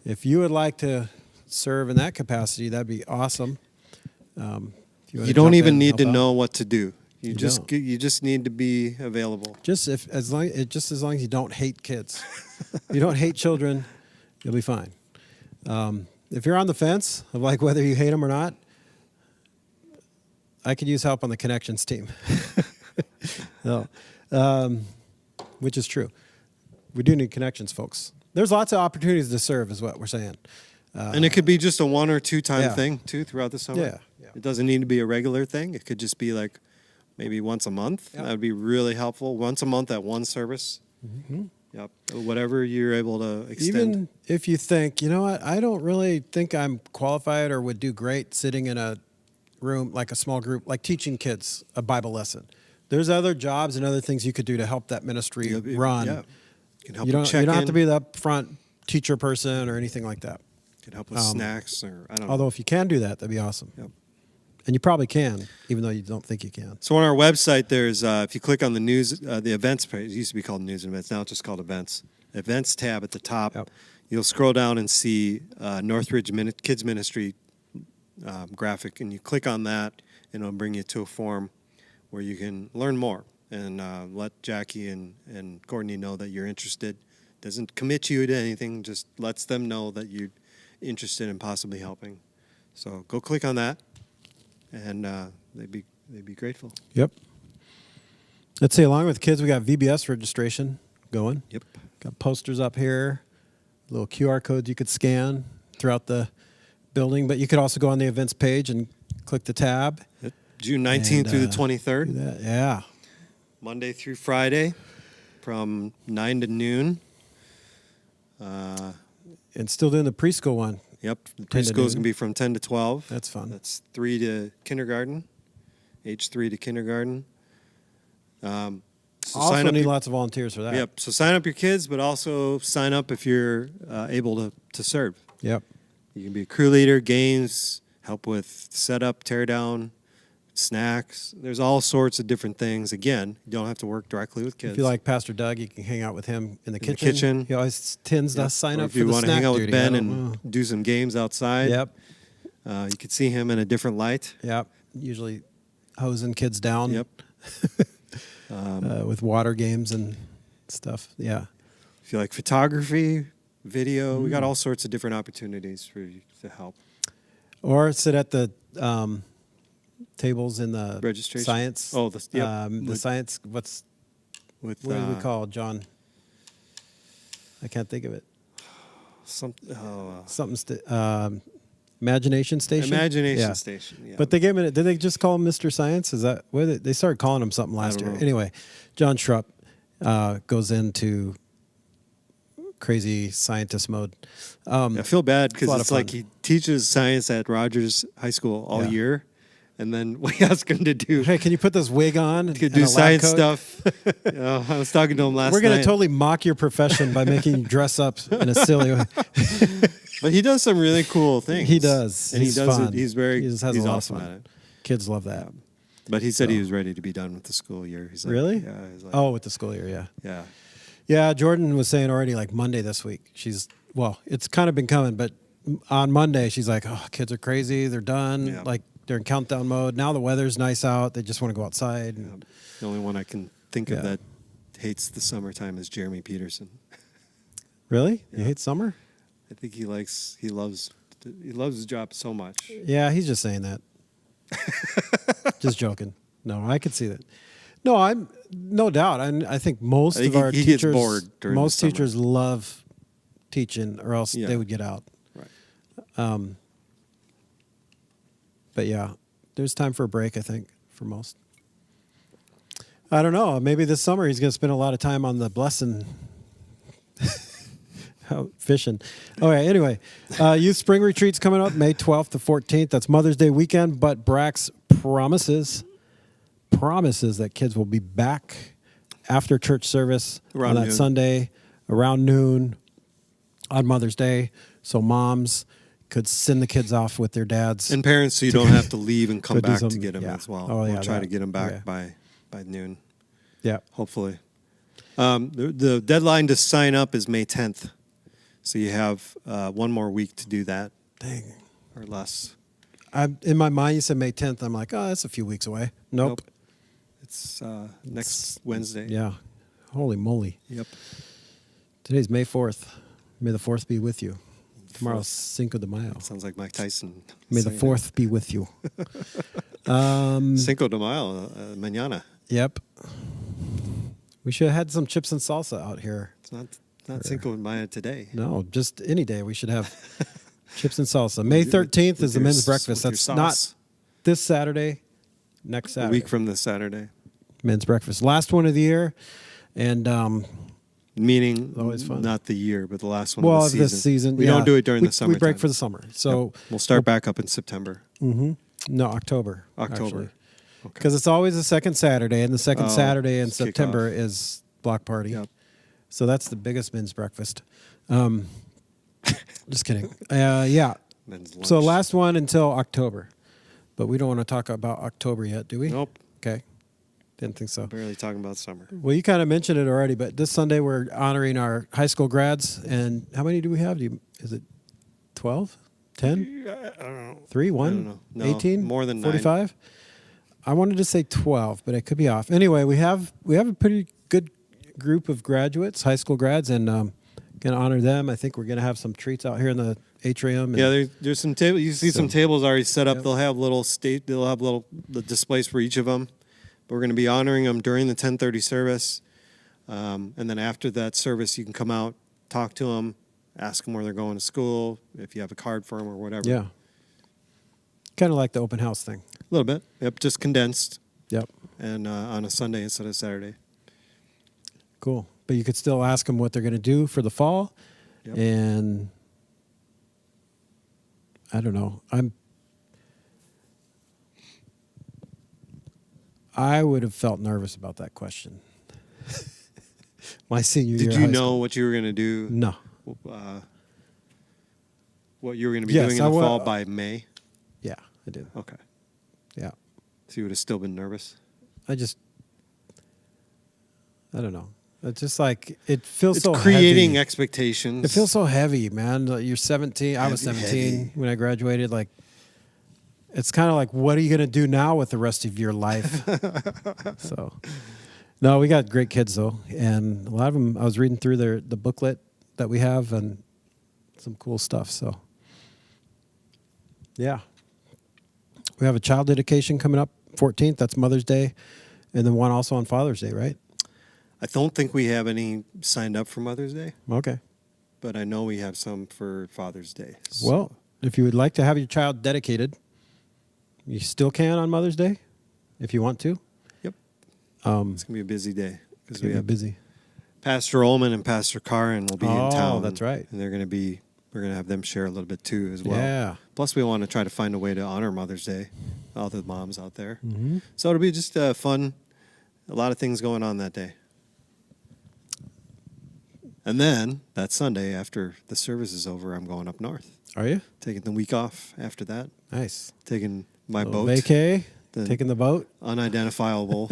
if you would like to serve in that capacity, that'd be awesome. If wanna You don't jump even in and need help to out. know what to do. You don't. you just need to be available. Just as long as you don't hate kids, if you don't hate children, you'll be fine. If you're on the fence of like whether you hate them or not, I could use help on the connections team. No, which is true. We do need connections, folks. There's lots of opportunities to serve, is what we're saying. And it could be just a 1 or 2 time yeah. thing too throughout the summer. Yeah. It doesn't need to be a regular thing. It could just be like maybe once a month. Yeah. That would be really helpful. Once a month at one service. Mm-hmm. Yep. Whatever you're able to extend. Even if you think, you know what, I don't really think I'm qualified or would do great sitting in a room, like a small group, like teaching kids a Bible lesson. There's other jobs and other things you could do to help that ministry run. Yeah. You can help You them don't, check you don't have in. to be the upfront teacher person or anything like that. You can help with snacks or I don't know. Although if you can do that, that'd be awesome. Yep. And you probably can, even though you don't think you can. So on our website, there's if you click on the news, the events page. It used to be called news and events. Now it's just called events. Events tab at the top. Yep. You'll scroll down and see Northridge Kids Ministry graphic, and you click on that, and it'll bring you to a form where you can learn more and let Jackie and Courtney know that you're interested. Doesn't commit you to anything, just lets them know that you're interested in possibly helping. So go click on that, and they'd be grateful. Yep. Let's see, along with kids, we got VBS registration going. Yep. Got posters up here, little QR codes you could scan throughout the building, but you could also go on the events page and click the tab. June 19th And, through the do 23rd, that. Yeah. Monday through Friday, from 9 to noon. And still doing the preschool one. Yep, 10 to preschool is noon. going to be from 10 to 12. That's fun. That's 3 to kindergarten, age 3 to kindergarten. So Also sign up need your- lots of volunteers for that. Yep. So sign up your kids, but also sign up if you're able to serve. Yep. You can be a crew leader, games, help with setup, tear down, snacks. There's all sorts of different things. Again, you don't have to work directly with kids. If you like Pastor Doug, you can hang out with him in the the kitchen. kitchen. He always tends to sign Or up if for you the want to snack hang out with duty. Ben I don't know. and do some games outside. Yep. You could see him in a different light. Yep. Usually hosing kids down. Yep. With water games and stuff. Yeah. If you like photography, video, we got Mm. all sorts of different opportunities for you to help. Or sit at the tables in the Registration. science. Oh, the the science. What with do we call it, John? I can't think of it. some. Oh, Something. Imagination Station. Imagination Yeah. Station. Yeah. But they gave him. Did they just call him Mr. Science? Is that what they started calling him something last don't year? know. Anyway, John Schrupp goes into crazy scientist mode. I feel bad a lot because of it's like fun. he teaches science at Rogers High School all Yeah. year, and then we ask him to do Hey, can you put this wig on? to and do a lab science coat? stuff. I was talking to him last We're going night. to totally mock your profession by making you dress up in a silly way. But he does some really cool things. He does. and He's he does fun. it. He's very. He just has he's a lot of awesome fun. at it. Kids love that. But he said he So. was ready to be done with the school year. He's like, Really? Yeah. He's like, Oh, with the school year, yeah. yeah. Yeah, Jordan was saying already like Monday this week. It's kind of been coming, but on Monday she's like, oh, kids are crazy. They're done. Yeah. Like they're in countdown mode. Now the weather's nice out. They just want to go outside. And, The only one I can think of Yeah. that hates the summertime is Jeremy Peterson. Really? You Yeah. hate summer? I think he loves his job so much. Yeah, he's just saying that. Just joking. No, I could see that. No, I'm no doubt. I think most I think of our he gets teachers, bored during the most summer. teachers love teaching, or else Yeah. they would get out. Right. But yeah, there's time for a break, I think, for most. I don't know. Maybe this summer he's going to spend a lot of time on the Blessin fishing. All right, anyway. Youth Spring Retreat's coming up May 12th to 14th. That's Mother's Day weekend, but Brax promises that kids will be back after church service Around on that noon. Sunday around noon on Mother's Day. So moms could send the kids off with their dads. And parents, so you don't have to leave and come Go do back to something, get them yeah. as well. Oh, yeah, we'll try that- to get them back yeah. by noon, Yeah. hopefully. The deadline to sign up is May 10th. So you have one more week to do that Dang. or less. In my mind, you said May 10th. I'm like, oh, that's a few weeks away. Nope. It's next Wednesday. Yeah. Holy moly. Yep. Today's May 4th. May the 4th be with you. Tomorrow's Cinco de Mayo. Sounds like Mike Tyson. May the saying 4th be with you. it. Cinco de Mayo, mañana. Yep. We should have had some chips and salsa out here. It's not Cinco de Mayo today. No, just any day we should have chips and salsa. May 13th is the men's breakfast. That's not this Saturday, next a Saturday. week from this Saturday. Men's breakfast. Last one of the year. And Meaning, Always fun. not the year, but the last one well, of the season. this season. We yeah. don't do it during we, the summer. We break for the summer. So we'll start back up in September. no, October. October. Because it's always the second Saturday, and the second Oh, Saturday in it's September kickoff. is block party. Yep. So that's the biggest men's breakfast. Just kidding. Yeah. Men's lunch. So last one until October, but we don't want to talk about October yet, do we? Nope. Okay. Didn't think so. Barely talking about summer. Well, you kind of mentioned it already, but this Sunday we're honoring our high school grads. And how many do we have? Is it 12? 10? I don't know. 3? 1? I don't know. No, 18? more than 9. 45? I wanted to say 12, but I could be off. Anyway, we have a pretty good group of graduates, high school grads, and going to honor them. I think we're going to have some treats out here in the atrium. And Yeah, there's some tables. You see some tables already set up. Yep. They'll have the displays for each of them. But we're going to be honoring them during the 10:30 service, and then after that service, you can come out, talk to them, ask them where they're going to school, if you have a card for them or whatever. Yeah. Kind of like the open house thing. A little bit. Yep, just condensed, Yep. and on a Sunday instead of Saturday. Cool. But you could still ask them what they're going to do for the fall. Yep. And I don't know. I would have felt nervous about that question. My senior year. Did of you high know school. what you were going to do? No. What you were going to be Yes, doing in I the wa- fall by May? Yeah, I did. Okay. Yeah. So you would have still been nervous? I don't know. It's just like, it feels It's so creating heavy. expectations. It feels so heavy, man. Like, you're 17. I was Heavy, 17 heavy. when I graduated. Like, it's kind of like, what are you going to do now with the rest of your life? So, no, we got great kids though, and a lot of them. I was reading through the booklet that we have, and some cool stuff. So, yeah, we have a child dedication coming up 14th. That's Mother's Day, and then one also on Father's Day, right? I don't think we have any signed up for Mother's Day, Okay. but I know we have some for Father's Day. So Well, if you would like to have your child dedicated, you still can on Mother's Day if you want to. Yep. It's going to be a busy day because we We're have busy. Pastor Ullman and Pastor Karin will be in Oh, town. that's right. And we're going to have them share a little bit too as well. Yeah. Plus, we want to try to find a way to honor Mother's Day, all the moms out there. Mm-hmm. So it'll be just fun. A lot of things going on that day. And then that Sunday, after the service is over, I'm going up north. Are you? Taking the week off after that. Nice. Taking my Little boat. Vacay. The Taking the boat. unidentifiable,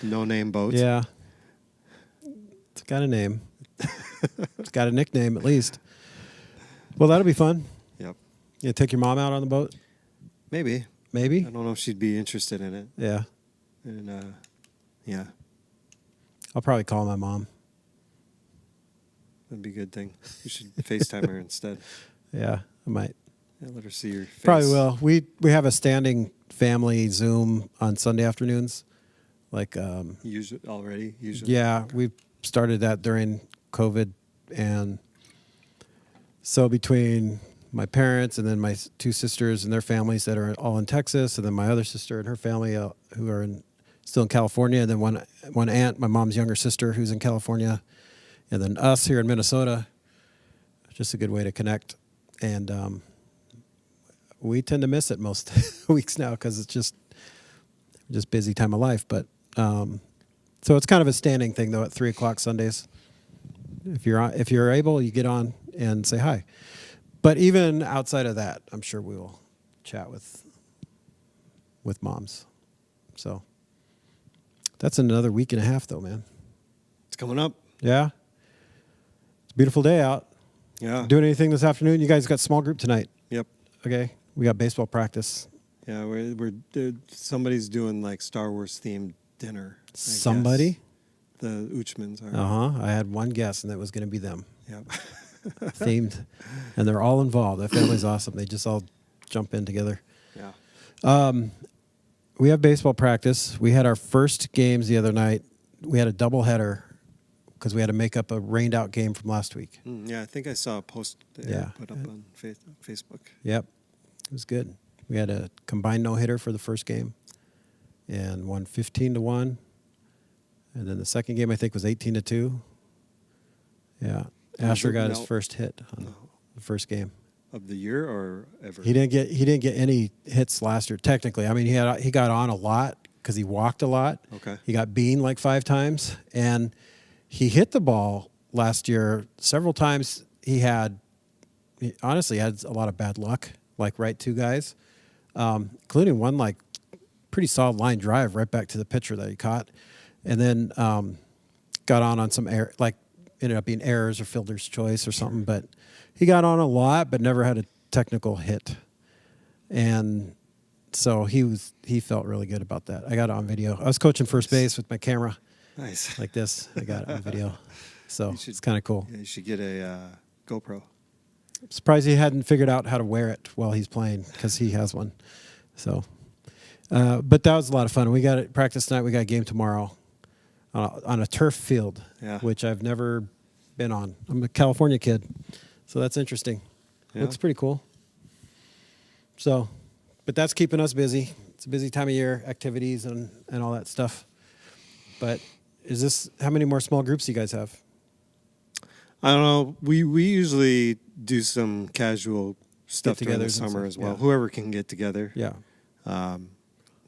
no-name boat. Yeah. It's got a name. It's got a nickname at least. Well, that'll be fun. Yep. You take your mom out on the boat? Maybe. I Maybe? don't know if she'd be interested in it. Yeah. And yeah, I'll probably call my mom. that'd be a good thing. You should FaceTime her instead. Yeah, I might. Yeah, let her see your face. Probably will. We have a standing family Zoom on Sunday afternoons. Like, Usually. yeah, we started that during COVID. And so between my parents and then my two sisters and their families that are all in Texas, and then my other sister and her family who are still in California, and then one aunt, my mom's younger sister, who's in California, and then us here in Minnesota. Just a good way to connect. And we tend to miss it most weeks now because it's just busy time of life. But so it's kind of a standing thing though at 3:00 Sundays. If you're able, you get on and say hi. But even outside of that, I'm sure we will chat with moms. So that's another week and a half though, man. It's coming up. Yeah. It's a beautiful day out. Yeah. Doing anything this afternoon? You guys got small group tonight. Yep. Okay. We got baseball practice. Yeah, somebody's doing like Star Wars themed dinner. I Somebody? guess. The Uchmans are. I had one guess, and that was going to be them. Yep. Themed. And they're all involved. That family's awesome. They just all jump in together. Yeah. We have baseball practice. We had our first games the other night. We had a doubleheader because we had to make up a rained out game from last week. Yeah, I think I saw a post that Yeah. put up on Facebook. Yep. It was good. We had a combined no-hitter for the first game and won 15-1. And then the second game, I think, was 18-2. Yeah. Asher got his first hit on the first game. Of the year or ever? He didn't get any hits last year, technically. I mean, he got on a lot because he walked a lot. Okay. He got beaned like 5 times. And he hit the ball last year several times. He honestly had a lot of bad luck, like right to guys, including one like pretty solid line drive right back to the pitcher that he caught. And then got on some air, like ended up being errors or fielder's choice or something. But he got on a lot, but never had a technical hit. And so he felt really good about that. I got it on video. I was coaching first base with my camera. Nice. Like this. I got it on video. So You should- it's kind of cool. Yeah, you should get a GoPro. I'm surprised he hadn't figured out how to wear it while he's playing because he has one. So, but that was a lot of fun. We got it practice tonight. We got a game tomorrow on a turf field, Yeah. which I've never been on. I'm a California kid, so that's interesting. Yeah. Looks pretty cool. So, but that's keeping us busy. It's a busy time of year, activities and all that stuff. But how many more small groups do you guys have? I don't know. We usually do some casual stuff during the Get-togethers and summer stuff, as well. yeah. Whoever can get together. Yeah.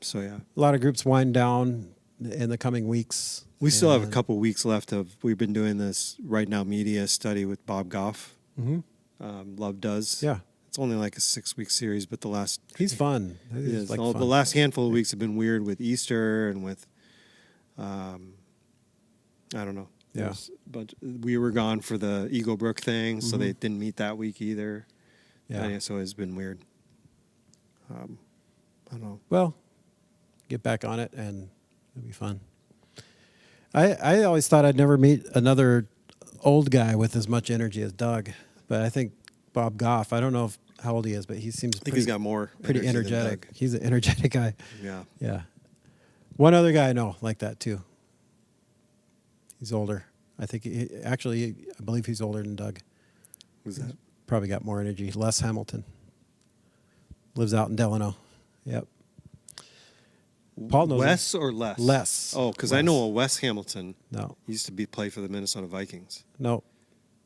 So yeah, A lot of groups wind down in the coming weeks. we still have a And- couple weeks left of. We've been doing this Right Now Media study with Bob Goff. Mhm. Love does. Yeah. It's only like a 6-week series, but the last He's fun. He's Yes, like the fun. last handful of weeks have been weird with Easter and with, I don't know. Yeah. But we were gone for the Eagle Brook thing, so they Mhm. didn't meet that week either. Yeah. So it's been weird. I don't know. Well, get back on it and it'll be fun. I always thought I'd never meet another old guy with as much energy as Doug, but I think Bob Goff, I don't know how old he is, but he seems I think he's got more pretty energy than energetic. Doug. He's an energetic guy. Yeah. Yeah. One other guy I know like that too. He's older. I think I believe he's older than Doug. Who's that? Probably got more energy. Les Hamilton. Lives out in Delano. Yep. Paul knows him. Wes or Les? Les. Oh, because I know a Wes Hamilton. No, He used to play for the Minnesota Vikings. no,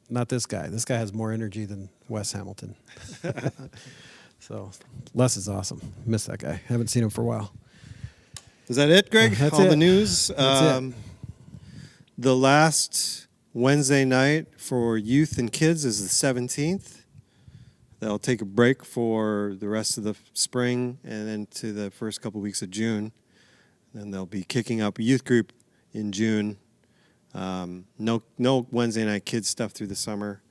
not this guy. This guy has more energy than Wes Hamilton. So Les is awesome. Miss that guy. Haven't seen him for a while. Is that it, Greg? That's All it. the news. That's it. The last Wednesday night for youth and kids is the 17th. They'll take a break for the rest of the spring and then to the first couple weeks of June. Then they'll be kicking up a youth group in June. No Wednesday night kids stuff through the summer.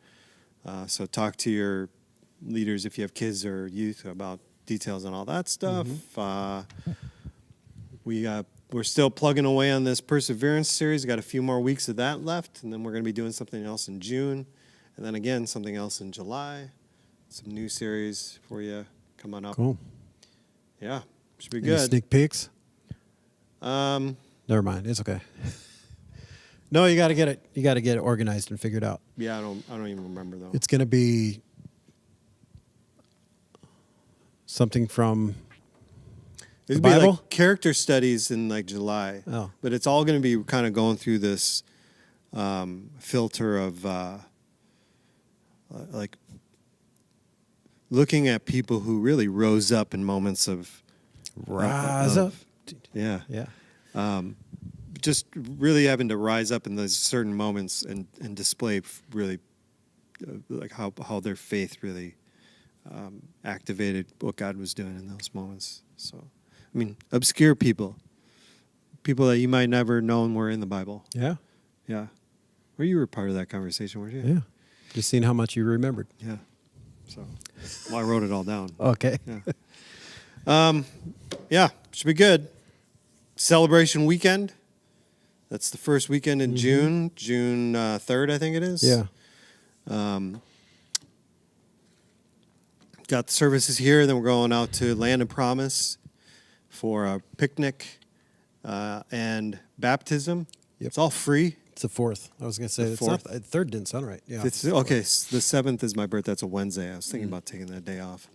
So talk to your leaders if you have kids or youth about details on all that stuff. We're still plugging away on this Perseverance series. Got a few more weeks of that left, and then we're going to be doing something else in June, and then again something else in July. Some new series for you coming up. Cool. Yeah, should be Any good. sneak peeks? Um, Never mind. It's okay. No, you got to get it. You got to get it organized and figured out. yeah, I don't even remember though. It's going to be something from It'd the be Bible? like character studies in like July. Oh. But it's all going to be kind of going through this filter of like looking at people who really rose up in moments of Rise Up. Yeah. Yeah. Just really having to rise up in those certain moments and display really like how their faith really activated what God was doing in those moments. So, I mean, obscure people that you might never known were in the Bible. Yeah. Yeah. Or you were part of that conversation, weren't you? Yeah. Just seeing how much you remembered. Yeah. So, well, I wrote it all down. Okay. Yeah. Yeah, should be good. Celebration weekend. That's the first weekend in June, June 3rd, I think it is. Yeah. Got the services here, then we're going out to Land of Promise for a picnic and baptism. Yep. It's all free. It's the 4th. I was going to say The it's not 4th. third didn't sound right. Yeah. It's, okay, the 7th is my birthday. That's a Wednesday. I was thinking about taking that day off.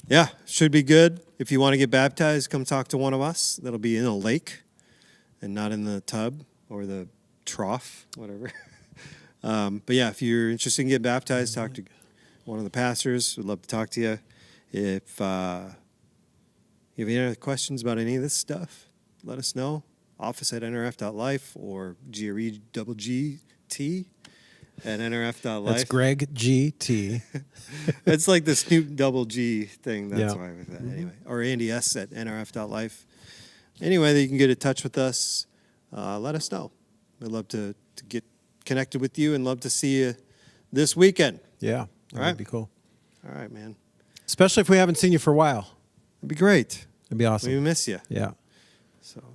Yeah, should be good. If you want to get baptized, come talk to one of us. That'll be in a lake and not in the tub or the trough, whatever. But yeah, if you're interested in getting baptized, talk to one of the pastors. We'd love to talk to you. If you have any other questions about any of this stuff, let us know. Office@nrf.life or GREGGT at nrf.life. That's Greg GT. It's like the Snoop double G thing. That's Yeah. why with that. Anyway, or Andy S at nrf.life. Anyway, that you can get in touch with us. Let us know. We'd love to get connected with you and love to see you this weekend. Yeah. That right. would be cool. All right, man. Especially if we haven't seen you for a while. It'd be great. It'd be awesome. We miss you. Yeah. So.